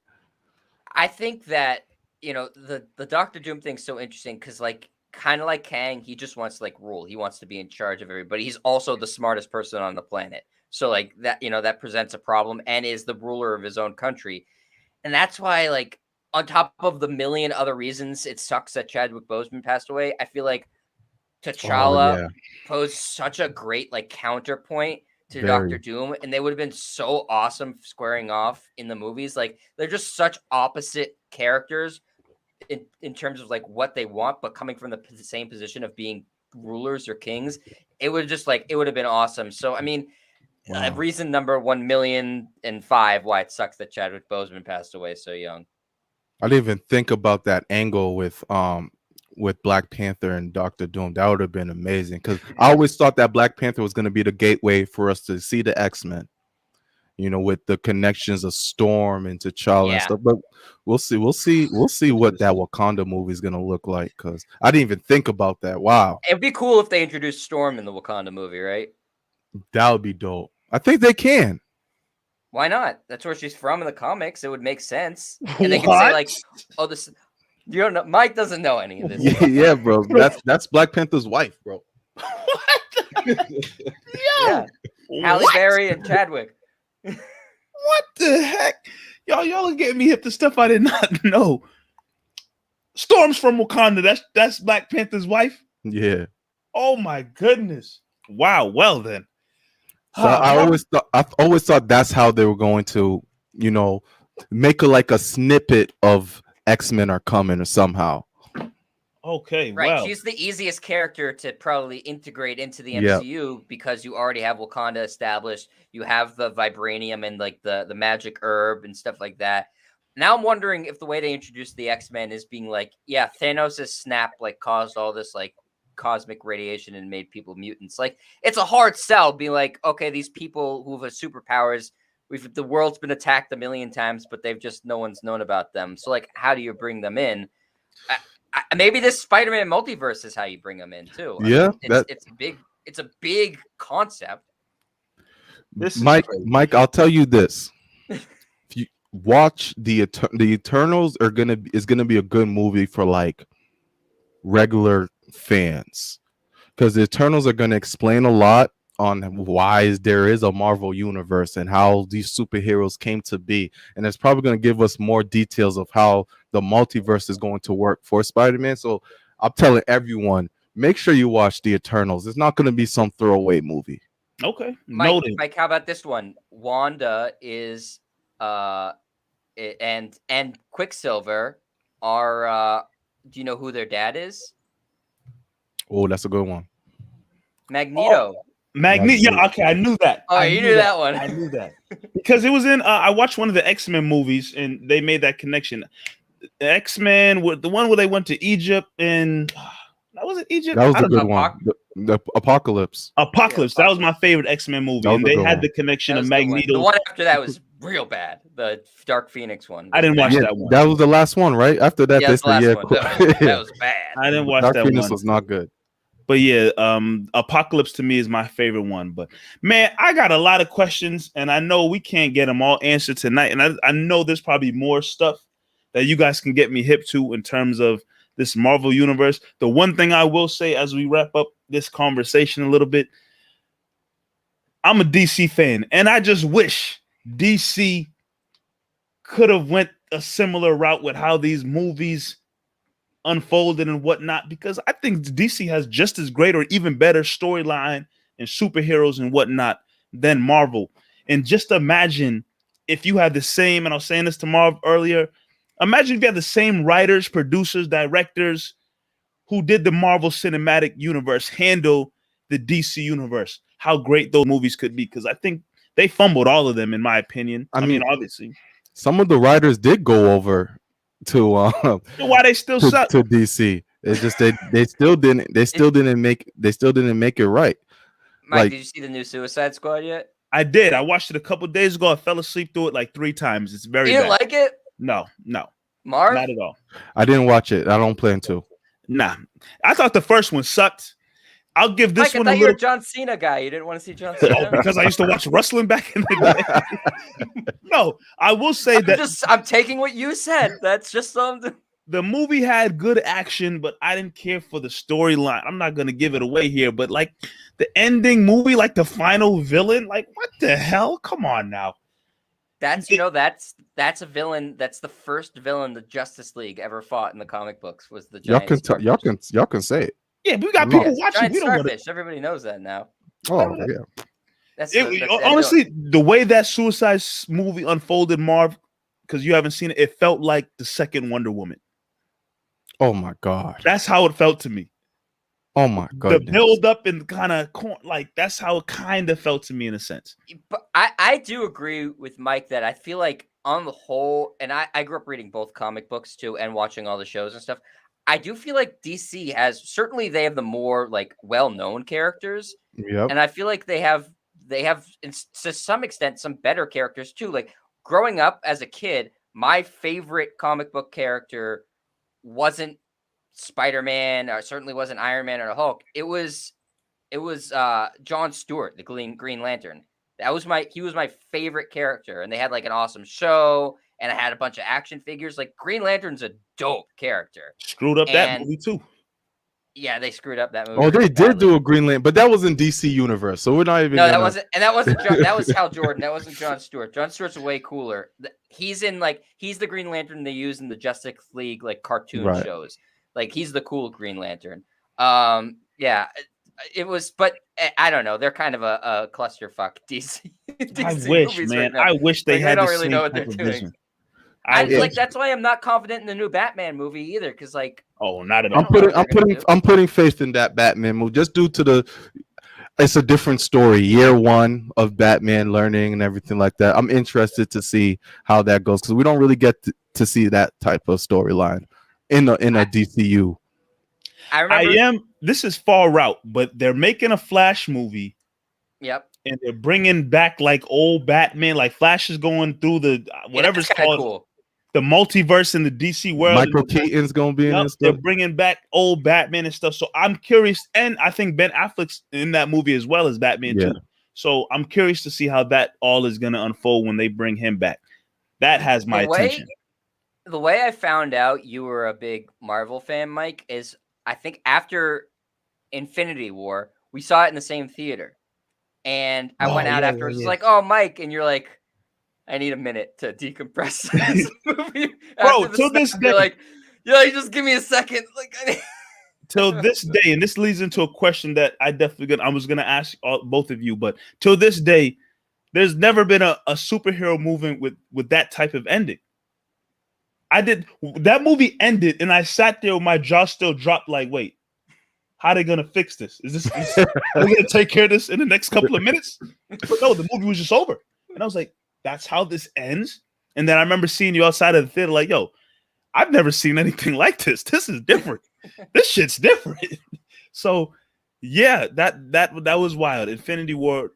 I think that, you know, the Dr. Doom thing's so interesting because, like, kind of like Kang, he just wants to like rule. He wants to be in charge of everybody. He's also the smartest person on the planet. So like that, you know, that presents a problem and is the ruler of his own country. And that's why, like, on top of the million other reasons it sucks that Chadwick Boseman passed away, I feel like T'Challa posed such a great like counterpoint to Dr. Doom, and they would have been so awesome squaring off in the movies. Like, they're just such opposite characters in terms of like what they want, but coming from the same position of being rulers or kings, it would have been awesome. So I mean, reason number 1,000,005 why it sucks that Chadwick Boseman passed away so young. I didn't even think about that angle with Black Panther and Dr. Doom. That would have been amazing, because I always thought that Black Panther was going to be the gateway for us to see the X-Men. You know, with the connections of Storm and T'Challa and stuff. But we'll see what that Wakanda movie is gonna look like, because I didn't even think about that. Wow. It'd be cool if they introduced Storm in the Wakanda movie, right? That would be dope. I think they can. Why not? That's where she's from in the comics. It would make sense. And they can say like, oh, this, you don't know, Mike doesn't know any of this. Yeah, bro. That's Black Panther's wife, bro. What? Yeah. Halle Berry and Chadwick. What the heck? Y'all are getting me hip to stuff I did not know. Storm's from Wakanda. That's Black Panther's wife? Yeah. Oh my goodness. Wow. Well then. So I always thought that's how they were going to, you know, make like a snippet of X-Men are coming or somehow. Okay, Right. well, She's the easiest character to probably integrate into the Yeah. MCU because you already have Wakanda established. You have the vibranium and like the magic herb and stuff like that. Now I'm wondering if the way they introduced the X-Men is being like, yeah, Thanos' snap like caused all this like cosmic radiation and made people mutants. Like it's a hard sell being like, okay, these people who have superpowers, the world's been attacked a million times, but they've just no one's known about them. So like, how do you bring them in? Maybe this Spider-Man multiverse is how you bring them in too. Yeah, It's big. It's a big concept. this Mike, is crazy. Mike, I'll tell you this: if you watch the Eternals, is gonna be a good movie for like regular fans, because the Eternals are gonna explain a lot on why there is a Marvel universe and how these superheroes came to be, and it's probably gonna give us more details of how the multiverse is going to work for Spider-Man. So I'm telling everyone, make sure you watch the Eternals. It's not gonna be some throwaway movie. Okay, Mike, noted. Mike, how about this one? Wanda is and Quicksilver are do you know who their dad is? Oh, that's a good one. Magneto. Magneto. Yeah, okay, I knew that. Oh, you knew that one. I knew that because it was in. I watched one of the X-Men movies, and they made that connection. The X-Men, the one where they went to Egypt, and that was it. Egypt. That was I the don't good know. one. The Apocalypse. Apocalypse. Yeah, That was my favorite X-Men movie, That was and a they good had one. the connection That of was the one. Magneto. The one after that was real bad. The Dark Phoenix one. I didn't watch Yeah, that one. that was the last one, right? After that, Yeah, they that's the said, last yeah, one. cool. That was bad. I didn't watch Dark that Phoenix one. was not good. But yeah, Apocalypse to me is my favorite one. But man, I got a lot of questions, and I know we can't get them all answered tonight. And I know there's probably more stuff that you guys can get me hip to in terms of this Marvel universe. The one thing I will say as we wrap up this conversation a little bit, I'm a DC fan, and I just wish DC could have went a similar route with how these movies unfolded and whatnot, because I think DC has just as great or even better storyline and superheroes and whatnot than Marvel. And just imagine if you had the same, and I was saying this to Marv earlier, imagine if you had the same writers, producers, directors who did the Marvel Cinematic Universe handle the DC universe, how great those movies could be. Because I think they fumbled all of them, in my opinion. I mean, obviously. Some of the writers did go over to Why they still suck to DC. It's just they still didn't make it right. Mike, Like, did you see the new Suicide Squad yet? I did. I watched it a couple days ago. I fell asleep through it like 3 times. It's very You didn't bad. like it? No, Marv? not at all. I didn't watch it. I don't plan to. Nah, I thought the first one sucked. I'll give this Mike, one I a thought you were a little. John Cena guy. You didn't want to see John Oh, Cena? because I used to watch wrestling back in the day. No, I will say that I'm taking what you said. That's just something. the movie had good action, but I didn't care for the storyline. I'm not gonna give it away here, but like the ending movie, like the final villain, like what the hell? Come on now. That's a villain. That's the first villain the Justice League ever fought in the comic books. Was the Y'all giant y'all can say it. Yeah, we got I'm not- people watching. giant We don't want starfish. Everybody knows that now. Oh yeah. That's honestly, the way that Suicide movie unfolded, Marv, because you haven't seen it, it felt like the second Wonder Woman. Oh my god. That's how it felt to me. Oh my god. The build up and kind of like that's how it kind of felt to me in a sense. But I do agree with Mike that I feel like on the whole, and I grew up reading both comic books too and watching all the shows and stuff. I do feel like DC has certainly they have the more like well-known characters. Yep. And I feel like they have to some extent some better characters too. Like growing up as a kid, my favorite comic book character wasn't Spider-Man, or certainly wasn't Iron Man or the Hulk. It was John Stewart, the Green Lantern. He was my favorite character, and they had like an awesome show, and I had a bunch of action figures. Like Green Lantern's a dope character. Screwed up that movie too. Yeah, they screwed up that movie. Oh, they did do a Green Lantern, but that was in DC Universe, so we're not even. No, that wasn't, and that wasn't. That was Hal Jordan. That wasn't John Stewart. John Stewart's way cooler. He's the Green Lantern they use in the Justice League like cartoon shows. Like he's the cool Green Lantern. Yeah, it was, but I don't know. They're kind of a clusterfuck. DC. I wish, man. Right I wish they had. They don't the really same know what type they're of doing. vision. That's why I'm not confident in the new Batman movie either. Because like, not at all. I'm putting faith in that Batman movie just due to it's a different story. Year one of Batman learning and everything like that. I'm interested to see how that goes because we don't really get to see that type of storyline in a DCU. I remember. This is far out, but they're making a Flash movie. Yep. And they're bringing back like old Batman, like Flash is going through the whatever's called cool. the multiverse in the DC world. Michael Keaton's gonna be in this. They're bringing back old Batman and stuff. So I'm curious, and I think Ben Affleck's in that movie as well as Batman too. So I'm curious to see how that all is going to unfold when they bring him back. That has my attention. The way I found out you were a big Marvel fan, Mike, is I think after Infinity War, we saw it in the same theater. And I went out afterwards. It's like, oh, Mike. And you're like, I need a minute to decompress this movie. Bro, till this day. Like, yeah, you just give me a second. Like, till this day. And this leads into a question that I was going to ask both of you. But till this day, there's never been a superhero movie with that type of ending. That movie ended, and I sat there with my jaw still dropped like, wait. How are they gonna fix this? Is they gonna take care of this in the next couple of minutes? But no, the movie was just over. And I was like, that's how this ends. And then I remember seeing you outside of the theater, like, yo, I've never seen anything like this. This is different. This shit's different. So yeah, that was wild. Infinity War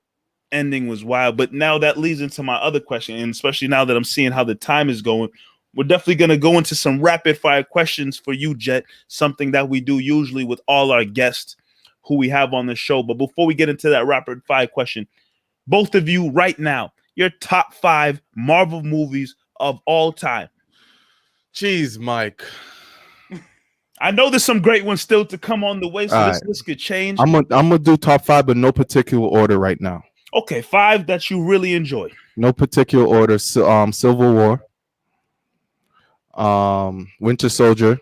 ending was wild. But now that leads into my other question, and especially now that I'm seeing how the time is going. We're definitely going to go into some rapid fire questions for you, Jet, something that we do usually with all our guests who we have on the show. But before we get into that rapid fire question, both of you right now, your top 5 Marvel movies of all time. Jeez, Mike. I know there's some great ones still to come on the way, so this list could change. I'm gonna do top 5, but no particular order right now. Okay, 5 that you really enjoy. No particular order. Civil War. Winter Soldier,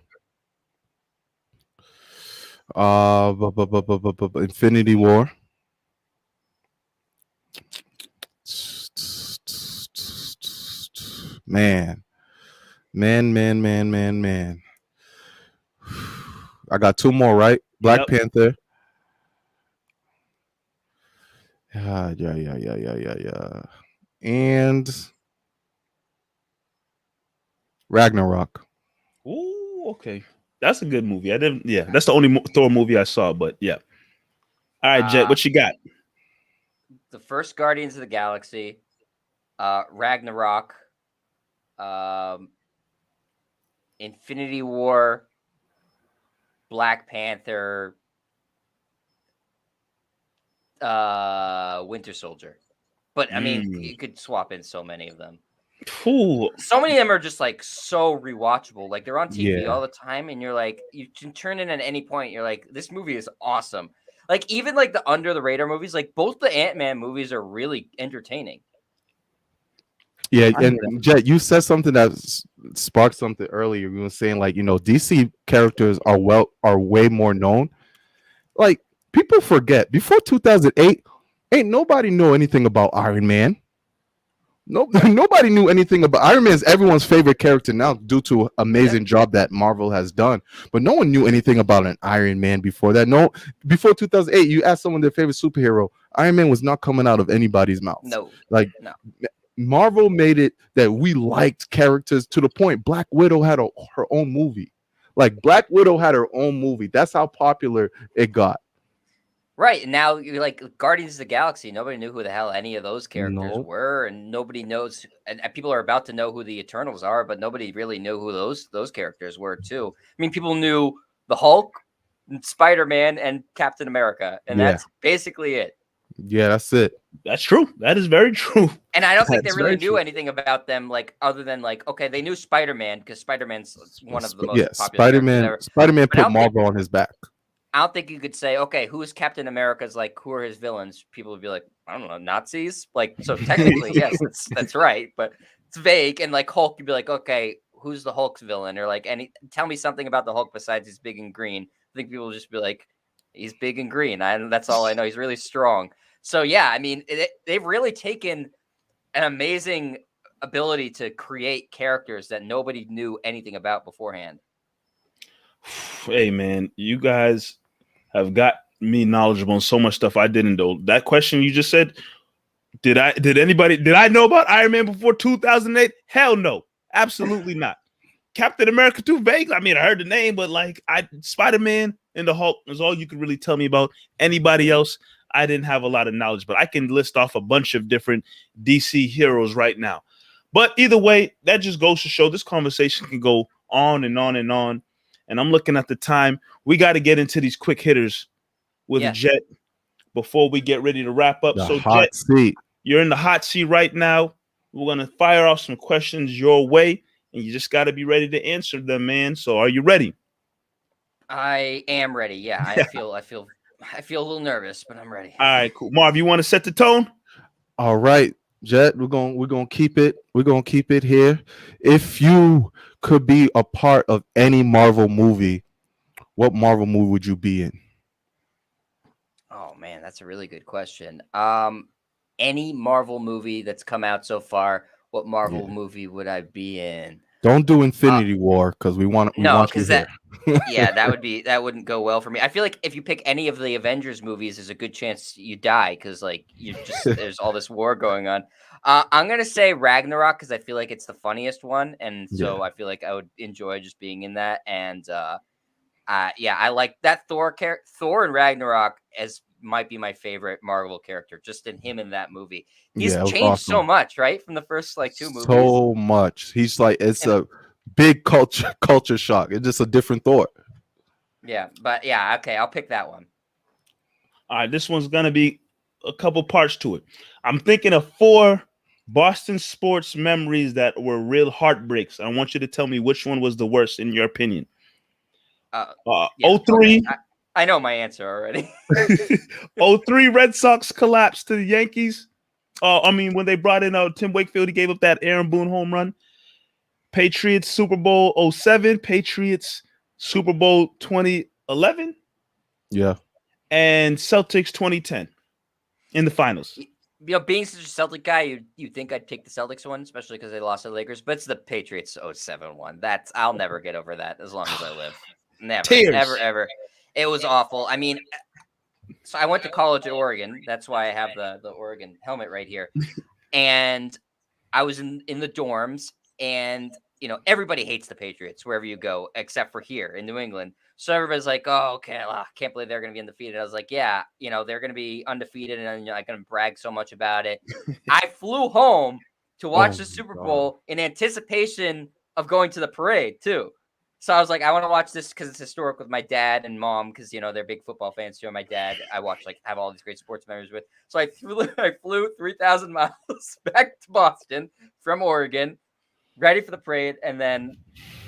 Infinity War, man. I got 2 more, right? Black Panther. Yeah. And Ragnarok. Ooh, okay. That's a good movie. That's the only Thor movie I saw, but yeah. All right, Jet, what you got? The first Guardians of the Galaxy, Ragnarok, Infinity War, Black Panther, Winter Soldier. But I mean, you could swap in so many of them. Ooh. So many of them are just like so rewatchable. Like they're on TV all the time, and you're like, you can turn in at any point. You're like, this movie is awesome. Like even like the under the radar movies, like both the Ant-Man movies are really entertaining. Yeah, and Jet, you said something that sparked something earlier. You were saying like, DC characters are way more known. Like people forget before 2008, ain't nobody knew anything about Iron Man. Nobody knew anything about Iron Man. Is everyone's favorite character now due to amazing job that Marvel has done. But no one knew anything about an Iron Man before that. No, before 2008, you asked someone their favorite superhero, Iron Man was not coming out of anybody's mouth. No. Marvel made it that we liked characters to the point Black Widow had her own movie. Like Black Widow had her own movie. That's how popular it got. Right. And now you're like Guardians of the Galaxy. Nobody knew who the hell any of those characters were. And nobody knows. And people are about to know who the Eternals are, but nobody really knew who those characters were too. I mean, people knew the Hulk, Spider-Man, and Captain America. And that's basically it. Yeah, that's it. That's true. That is very true. And I don't think they really knew anything about them, like other than like, okay, they knew Spider-Man because Spider-Man's one of the most popular. Spider-Man put Marvel on his back. I don't think you could say, okay, who is Captain America's like, who are his villains? People would be like, I don't know, Nazis? Like, so technically, yes, that's right, but it's vague. And like Hulk, you'd be like, okay, who's the Hulk's villain? Or like, tell me something about the Hulk besides he's big and green. I think people will just be like, he's big and green. That's all I know. He's really strong. So yeah, I mean, they've really taken an amazing ability to create characters that nobody knew anything about beforehand. Hey man, you guys have got me knowledgeable on so much stuff I didn't know. That question you just said, did I know about Iron Man before 2008? Hell no, absolutely not. Captain America 2 vaguely. I mean, I heard the name, but like Spider-Man and the Hulk is all you could really tell me about. Anybody else, I didn't have a lot of knowledge, but I can list off a bunch of different DC heroes right now. But either way, that just goes to show this conversation can go on and on and on. And I'm looking at the time. We got to get into these quick hitters with Jet before we get ready to wrap up. So Jet, you're in the hot seat right now. We're going to fire off some questions your way, and you just got to be ready to answer them, man. So are you ready? I am ready. Yeah, I feel a little nervous, but I'm ready. All right, cool. Marv, you want to set the tone? All right, Jet, we're gonna keep it. We're gonna keep it here. If you could be a part of any Marvel movie, what Marvel movie would you be in? Oh man, that's a really good question. Any Marvel movie that's come out so far, what Marvel movie would I be in? Don't do Infinity War because we want you that wouldn't go well for me. I feel like if you pick any of the Avengers movies, there's a good chance you die because like there's all this war going on. I'm gonna say Ragnarok because I feel like it's the funniest one, and so I feel like I would enjoy just being in that. And I like that Thor in Ragnarok might be my favorite Marvel character, just in him in that movie. He's changed so much, right? From the first like 2 movies. So much. He's like a big culture shock. It's just a different Thor. Yeah, but yeah, okay, I'll pick that one. All right, this one's gonna be a couple parts to it. I'm thinking of 4 Boston sports memories that were real heartbreaks. I want you to tell me which one was the worst in your opinion. 03. Okay. I know my answer already. 03 Red Sox collapse to the Yankees. When they brought in Tim Wakefield, he gave up that Aaron Boone home run. Patriots Super Bowl 07, Patriots Super Bowl 2011. Yeah. And Celtics 2010 in the finals. Being such a Celtic guy, you'd think I'd take the Celtics one, especially because they lost to the Lakers, but it's the Patriots 07 one. I'll never get over that as long as I live. Never, ever. It was awful. I mean, so I went to college at Oregon. That's why I have the Oregon helmet right here. And I was in the dorms, and everybody hates the Patriots wherever you go, except for here in New England. So everybody's like, "Oh, okay, I can't believe they're going to be undefeated." I was like, "Yeah, they're going to be undefeated, and I'm going to brag so much about it." I flew home to watch the Super Bowl in anticipation of going to the parade too. So I was like, I want to watch this because it's historic with my dad and mom because they're big football fans too. And my dad, I watch have all these great sports memories with. So I flew 3,000 miles back to Boston from Oregon, ready for the parade, and then,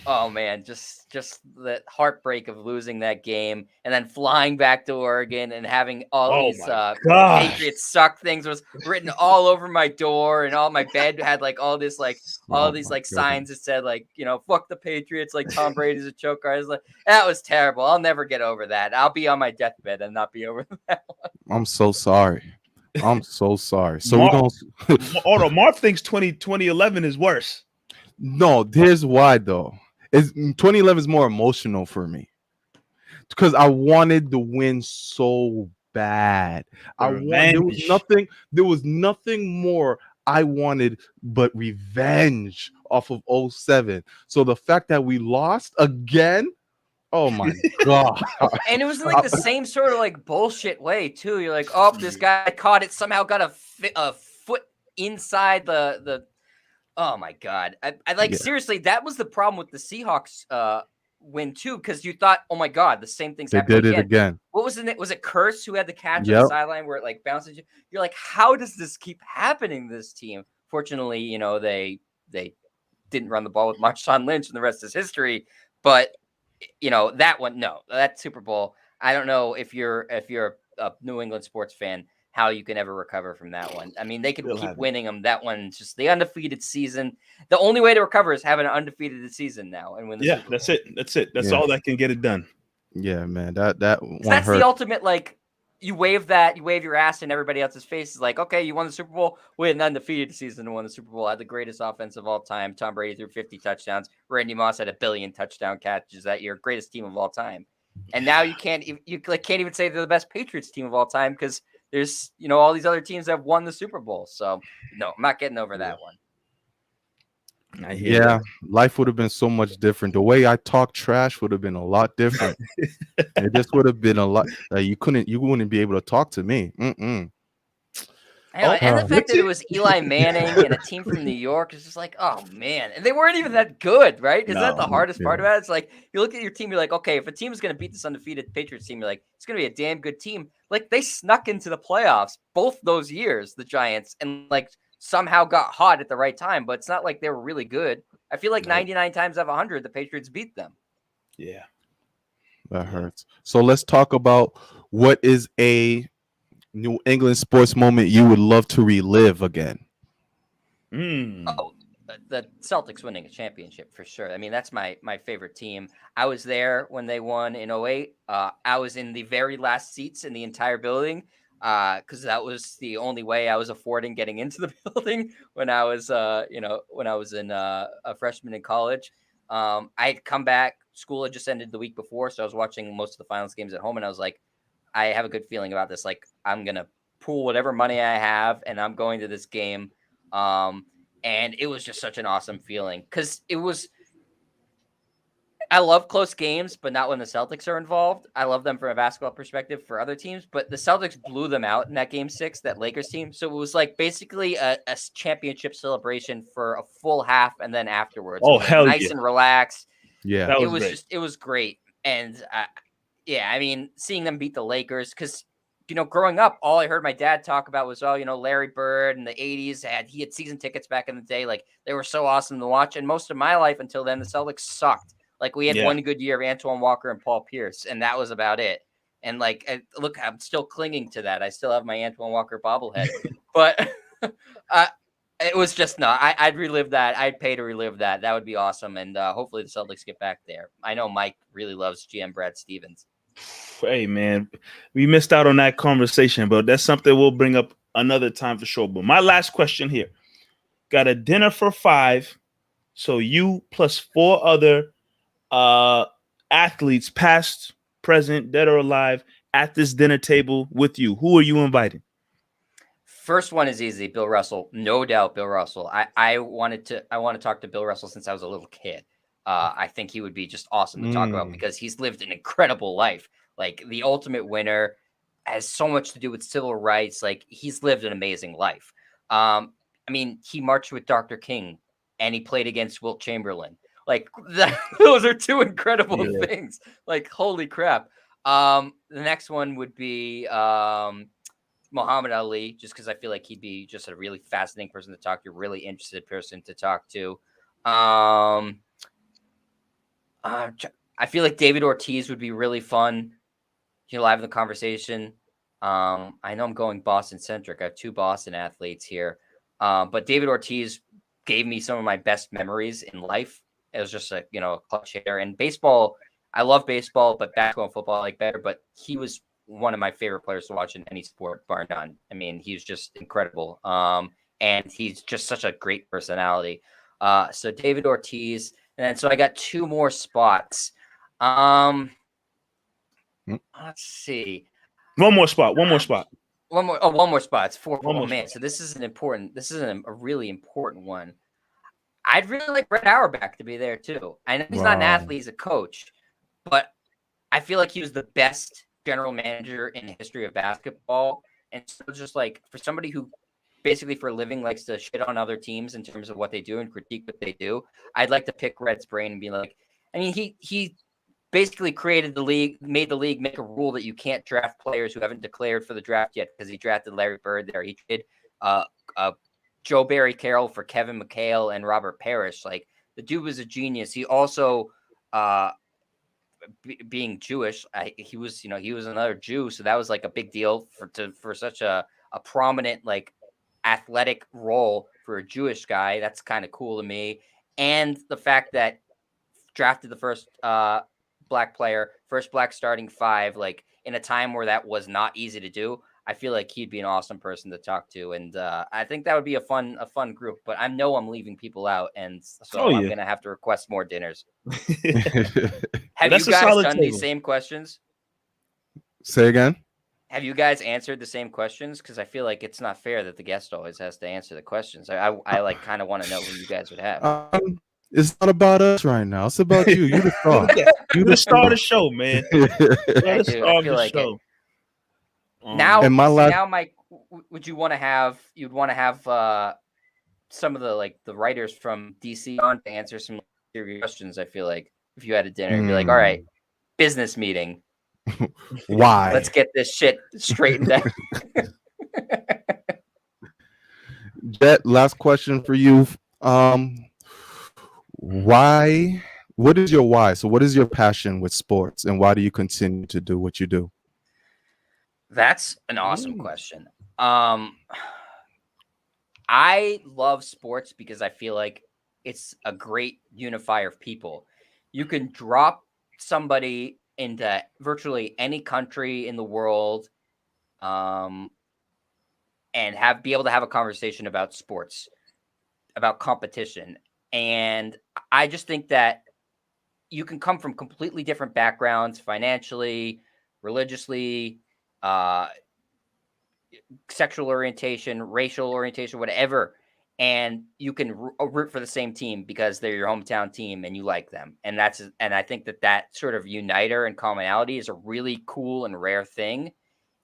oh man, just the heartbreak of losing that game, and then flying back to Oregon and having all these Patriots suck things was written all over my door, and all my bed had all these signs that said fuck the Patriots, like Tom Brady's a choker. I was like, that was terrible. I'll never get over that. I'll be on my deathbed and not be over that one. I'm so sorry. So Marv thinks 2011 is worse. No, here's why though. 2011 is more emotional for me because I wanted to win so bad. There was nothing more I wanted but revenge off of 07. So the fact that we lost again, oh my god! And it was in the same sort of bullshit way too. You're like, oh, this guy caught it, somehow got a foot inside the. Oh my god! Seriously, that was the problem with the Seahawks win too, because you thought, oh my god, the same thing's happening. They did it again. What was it? Was it Curse who had the catch on the sideline where it bounces? You're like, how does this keep happening to this team? Fortunately, they didn't run the ball with Marshawn Lynch, and the rest is history. But that one, no, that Super Bowl. I don't know if you're a New England sports fan, how you can ever recover from that one. I mean, they could keep winning them. That one's just the undefeated season. The only way to recover is having an undefeated season now and win the Super Bowl. That's it. That's all that can get it done. Yeah, man. That one that's hurt. the ultimate you wave your ass in everybody else's face. Is like, okay, you won the Super Bowl. We had an undefeated season and won the Super Bowl. Had the greatest offense of all time. Tom Brady threw 50 touchdowns. Randy Moss had 1 billion touchdown catches that year. Greatest team of all time. And now you can't even say they're the best Patriots team of all time because there's all these other teams that have won the Super Bowl. So no, I'm not getting over that one. Yeah, life would have been so much different. The way I talk trash would have been a lot different. It just would have been a lot. You wouldn't be able to talk to me. And the fact that it was Eli Manning and a team from New York is just like, oh man, and they weren't even that good, right? Isn't that the hardest part about it? It's like you look at your team, you're like, okay, if a team is going to beat this undefeated Patriots team, you're like, it's going to be a damn good team. Like they snuck into the playoffs both those years, the Giants, and like somehow got hot at the right time, but it's not like they were really good. I feel like 99 times out of 100, the Patriots beat them. Yeah. That hurts. So let's talk about what is a New England sports moment you would love to relive again. Oh, the Celtics winning a championship for sure. I mean, that's my favorite team. I was there when they won in 2008. I was in the very last seats in the entire building because that was the only way I was affording getting into the building when I was, when I was a freshman in college. I had come back. School had just ended the week before, so I was watching most of the finals games at home, and I was like, I have a good feeling about this. Like, I'm going to pool whatever money I have, and I'm going to this game. And it was just such an awesome feeling because I love close games, but not when the Celtics are involved. I love them from a basketball perspective for other teams, but the Celtics blew them out in that game 6, that Lakers team. So it was like basically a championship celebration for a full half. And then afterwards, oh, hell nice and relaxed. Yeah, that was it was great. And I mean, seeing them beat the Lakers, because growing up, all I heard my dad talk about was, Larry Bird in the 80s. He had season tickets back in the day. Like, they were so awesome to watch. And most of my life until then, the Celtics sucked. Like, we had one good year of Antoine Walker and Paul Pierce, and that was about it. And, like, look, I'm still clinging to that. I still have my Antoine Walker bobblehead. But it was just not. I'd relive that. I'd pay to relive that. That would be awesome. And hopefully the Celtics get back there. I know Mike really loves GM Brad Stevens. Hey, man, we missed out on that conversation, but that's something we'll bring up another time for sure. But my last question here, got a dinner for 5. So you plus 4 other athletes, past, present, dead or alive, at this dinner table with you. Who are you inviting? First one is easy. Bill Russell. No doubt Bill Russell. I want to talk to Bill Russell since I was a little kid. I think he would be just awesome to talk about because he's lived an incredible life. Like, the ultimate winner, has so much to do with civil rights. Like, he's lived an amazing life. I mean, he marched with Dr. King and he played against Wilt Chamberlain. Like, those are 2 incredible things. Like, holy crap. The next one would be Muhammad Ali, just because I feel like he'd be just a really fascinating person to talk to, really interested person to talk to. I feel like David Ortiz would be really fun, live in the conversation. I know I'm going Boston centric. I have 2 Boston athletes here, but David Ortiz gave me some of my best memories in life. It was just a clutch hitter. And baseball, I love baseball, but basketball and football I like better. But he was one of my favorite players to watch in any sport, bar none. I mean, he's just incredible, and he's just such a great personality. So David Ortiz. And then, so I got 2 more spots. Let's see. One more spot. One more spot. It's 4. Oh, man. So this is a really important one. I'd really like Brett Auerbach to be there too. I know he's not an athlete, he's a coach, but I feel like he was the best general manager in the history of basketball. And so just like, for somebody who basically for a living likes to shit on other teams in terms of what they do and critique what they do, I'd like to pick Red's brain and be like, I mean, he basically created the league, made the league make a rule that you can't draft players who haven't declared for the draft yet, because he drafted Larry Bird there. He did Joe Barry Carroll for Kevin McHale and Robert Parrish. Like, the dude was a genius. He also, being Jewish, he was another Jew, so that was like a big deal for such a prominent, like, athletic role for a Jewish guy. That's kind of cool to me. And the fact that drafted the first black player, first black starting 5, like, in a time where that was not easy to do, I feel like he'd be an awesome person to talk to, and I think that would be a fun group. But I know I'm leaving people out, and so I'm gonna have to request more dinners. Have you guys done these same questions? Say again. Have you guys answered the same questions? Because I feel like it's not fair that the guest always has to answer the questions. I like kind of want to know who you guys would have. It's not about us right now. It's about you. You the star. You the star of the show, man. I feel like it. Now, and now, Mike, would you want to have? You'd want to have some of the writers from DC on to answer some serious questions. I feel like if you had a dinner, you'd be like, all right, business meeting. Why? Let's get this shit straightened out. Jet, last question for you. Why? What is your why? So what is your passion with sports, and why do you continue to do what you do? That's an awesome question. I love sports because I feel like it's a great unifier of people. You can drop somebody into virtually any country in the world, and be able to have a conversation about sports, about competition. And I just think that you can come from completely different backgrounds, financially, religiously, sexual orientation, racial orientation, whatever, and you can root for the same team because they're your hometown team and you like them. And I think that sort of uniter and commonality is a really cool and rare thing.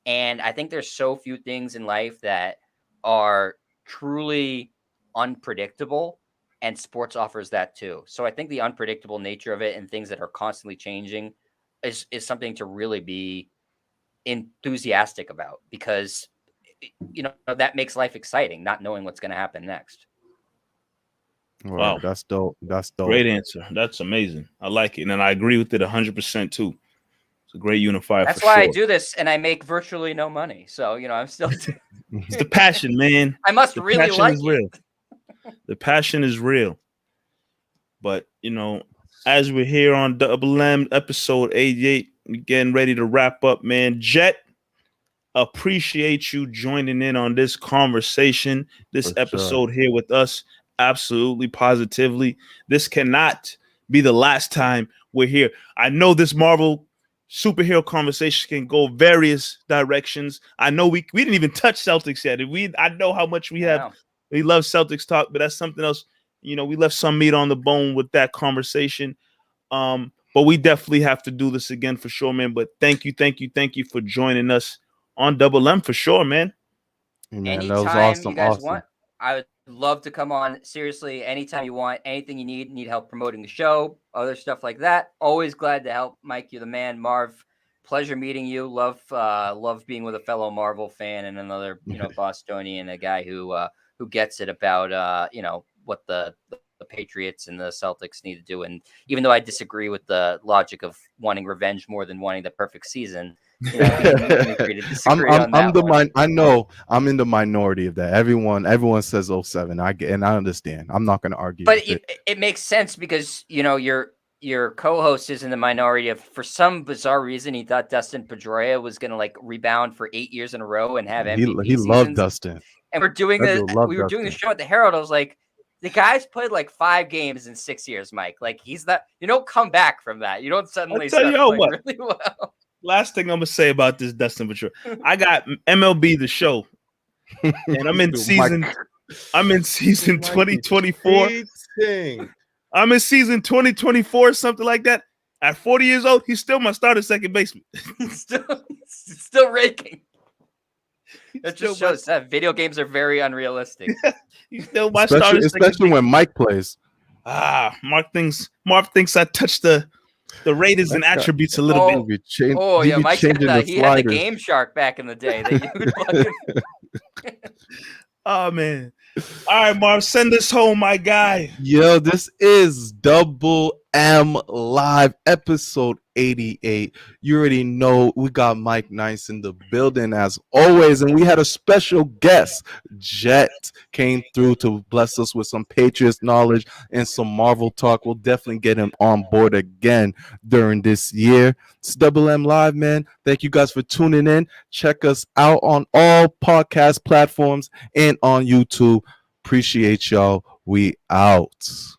And I think there's so few things in life that are truly unpredictable, and sports offers that too. So I think the unpredictable nature of it and things that are constantly changing is something to really be enthusiastic about, because that makes life exciting, not knowing what's going to happen next. Wow, that's dope. Great answer. That's amazing. I like it, and I agree with it 100% too. It's a great unifier. That's why I do this, and I make virtually no money. So I'm still. It's the passion, man. I must really like it. The passion is real. But as we're here on Double M episode 88, we're getting ready to wrap up, man. Jet, appreciate you joining in on this conversation, this episode here with us. Absolutely, positively. This cannot be the last time we're here. I know this Marvel superhero conversation can go various directions. I know we didn't even touch Celtics yet. I know how much we have. We love Celtics talk, but that's something else. We left some meat on the bone with that conversation. But we definitely have to do this again for sure, man. But thank you for joining us on Double M for sure, man. Anytime that was awesome. You guys want, I would love to come on. Seriously, anytime you want, anything you need help promoting the show, other stuff like that. Always glad to help. Mike, you're the man. Marv, pleasure meeting you. Love being with a fellow Marvel fan and another Bostonian, a guy who gets it about what the Patriots and the Celtics need to do. And even though I disagree with the logic of wanting revenge more than wanting the perfect season, I know I'm in the minority of that. Everyone says 07. I understand. I'm not going to argue. But it makes sense because your co-host is in the minority of, for some bizarre reason, he thought Dustin Pedroia was going to rebound for 8 years in a row and have MVP he loved Dustin. And we were doing the show at the Herald. I was like, the guy's played 5 games in 6 years, Mike. He's that. You don't come back from that. You don't suddenly start playing really well. Last thing I'm gonna say about this Dustin Pedroia, I got MLB The Show, and I'm in season 2024. I'm in season 2024, something like that. At 40 years old, he's still my starting second baseman. still raking. That just shows that video games are very unrealistic. He's still my starter, especially when Mike plays. Marv thinks I touched the ratings and attributes a little bit. Mike he had the Game Shark back in the day. Oh man, All right, Marv, send us home, my guy. Yo, this is Double M Live, episode 88. You already know we got Mike Nice in the building as always, and we had a special guest. Jet came through to bless us with some Patriots knowledge and some Marvel talk. We'll definitely get him on board again during this year. It's Double M Live, man. Thank you guys for tuning in. Check us out on all podcast platforms and on YouTube. Appreciate y'all. We out.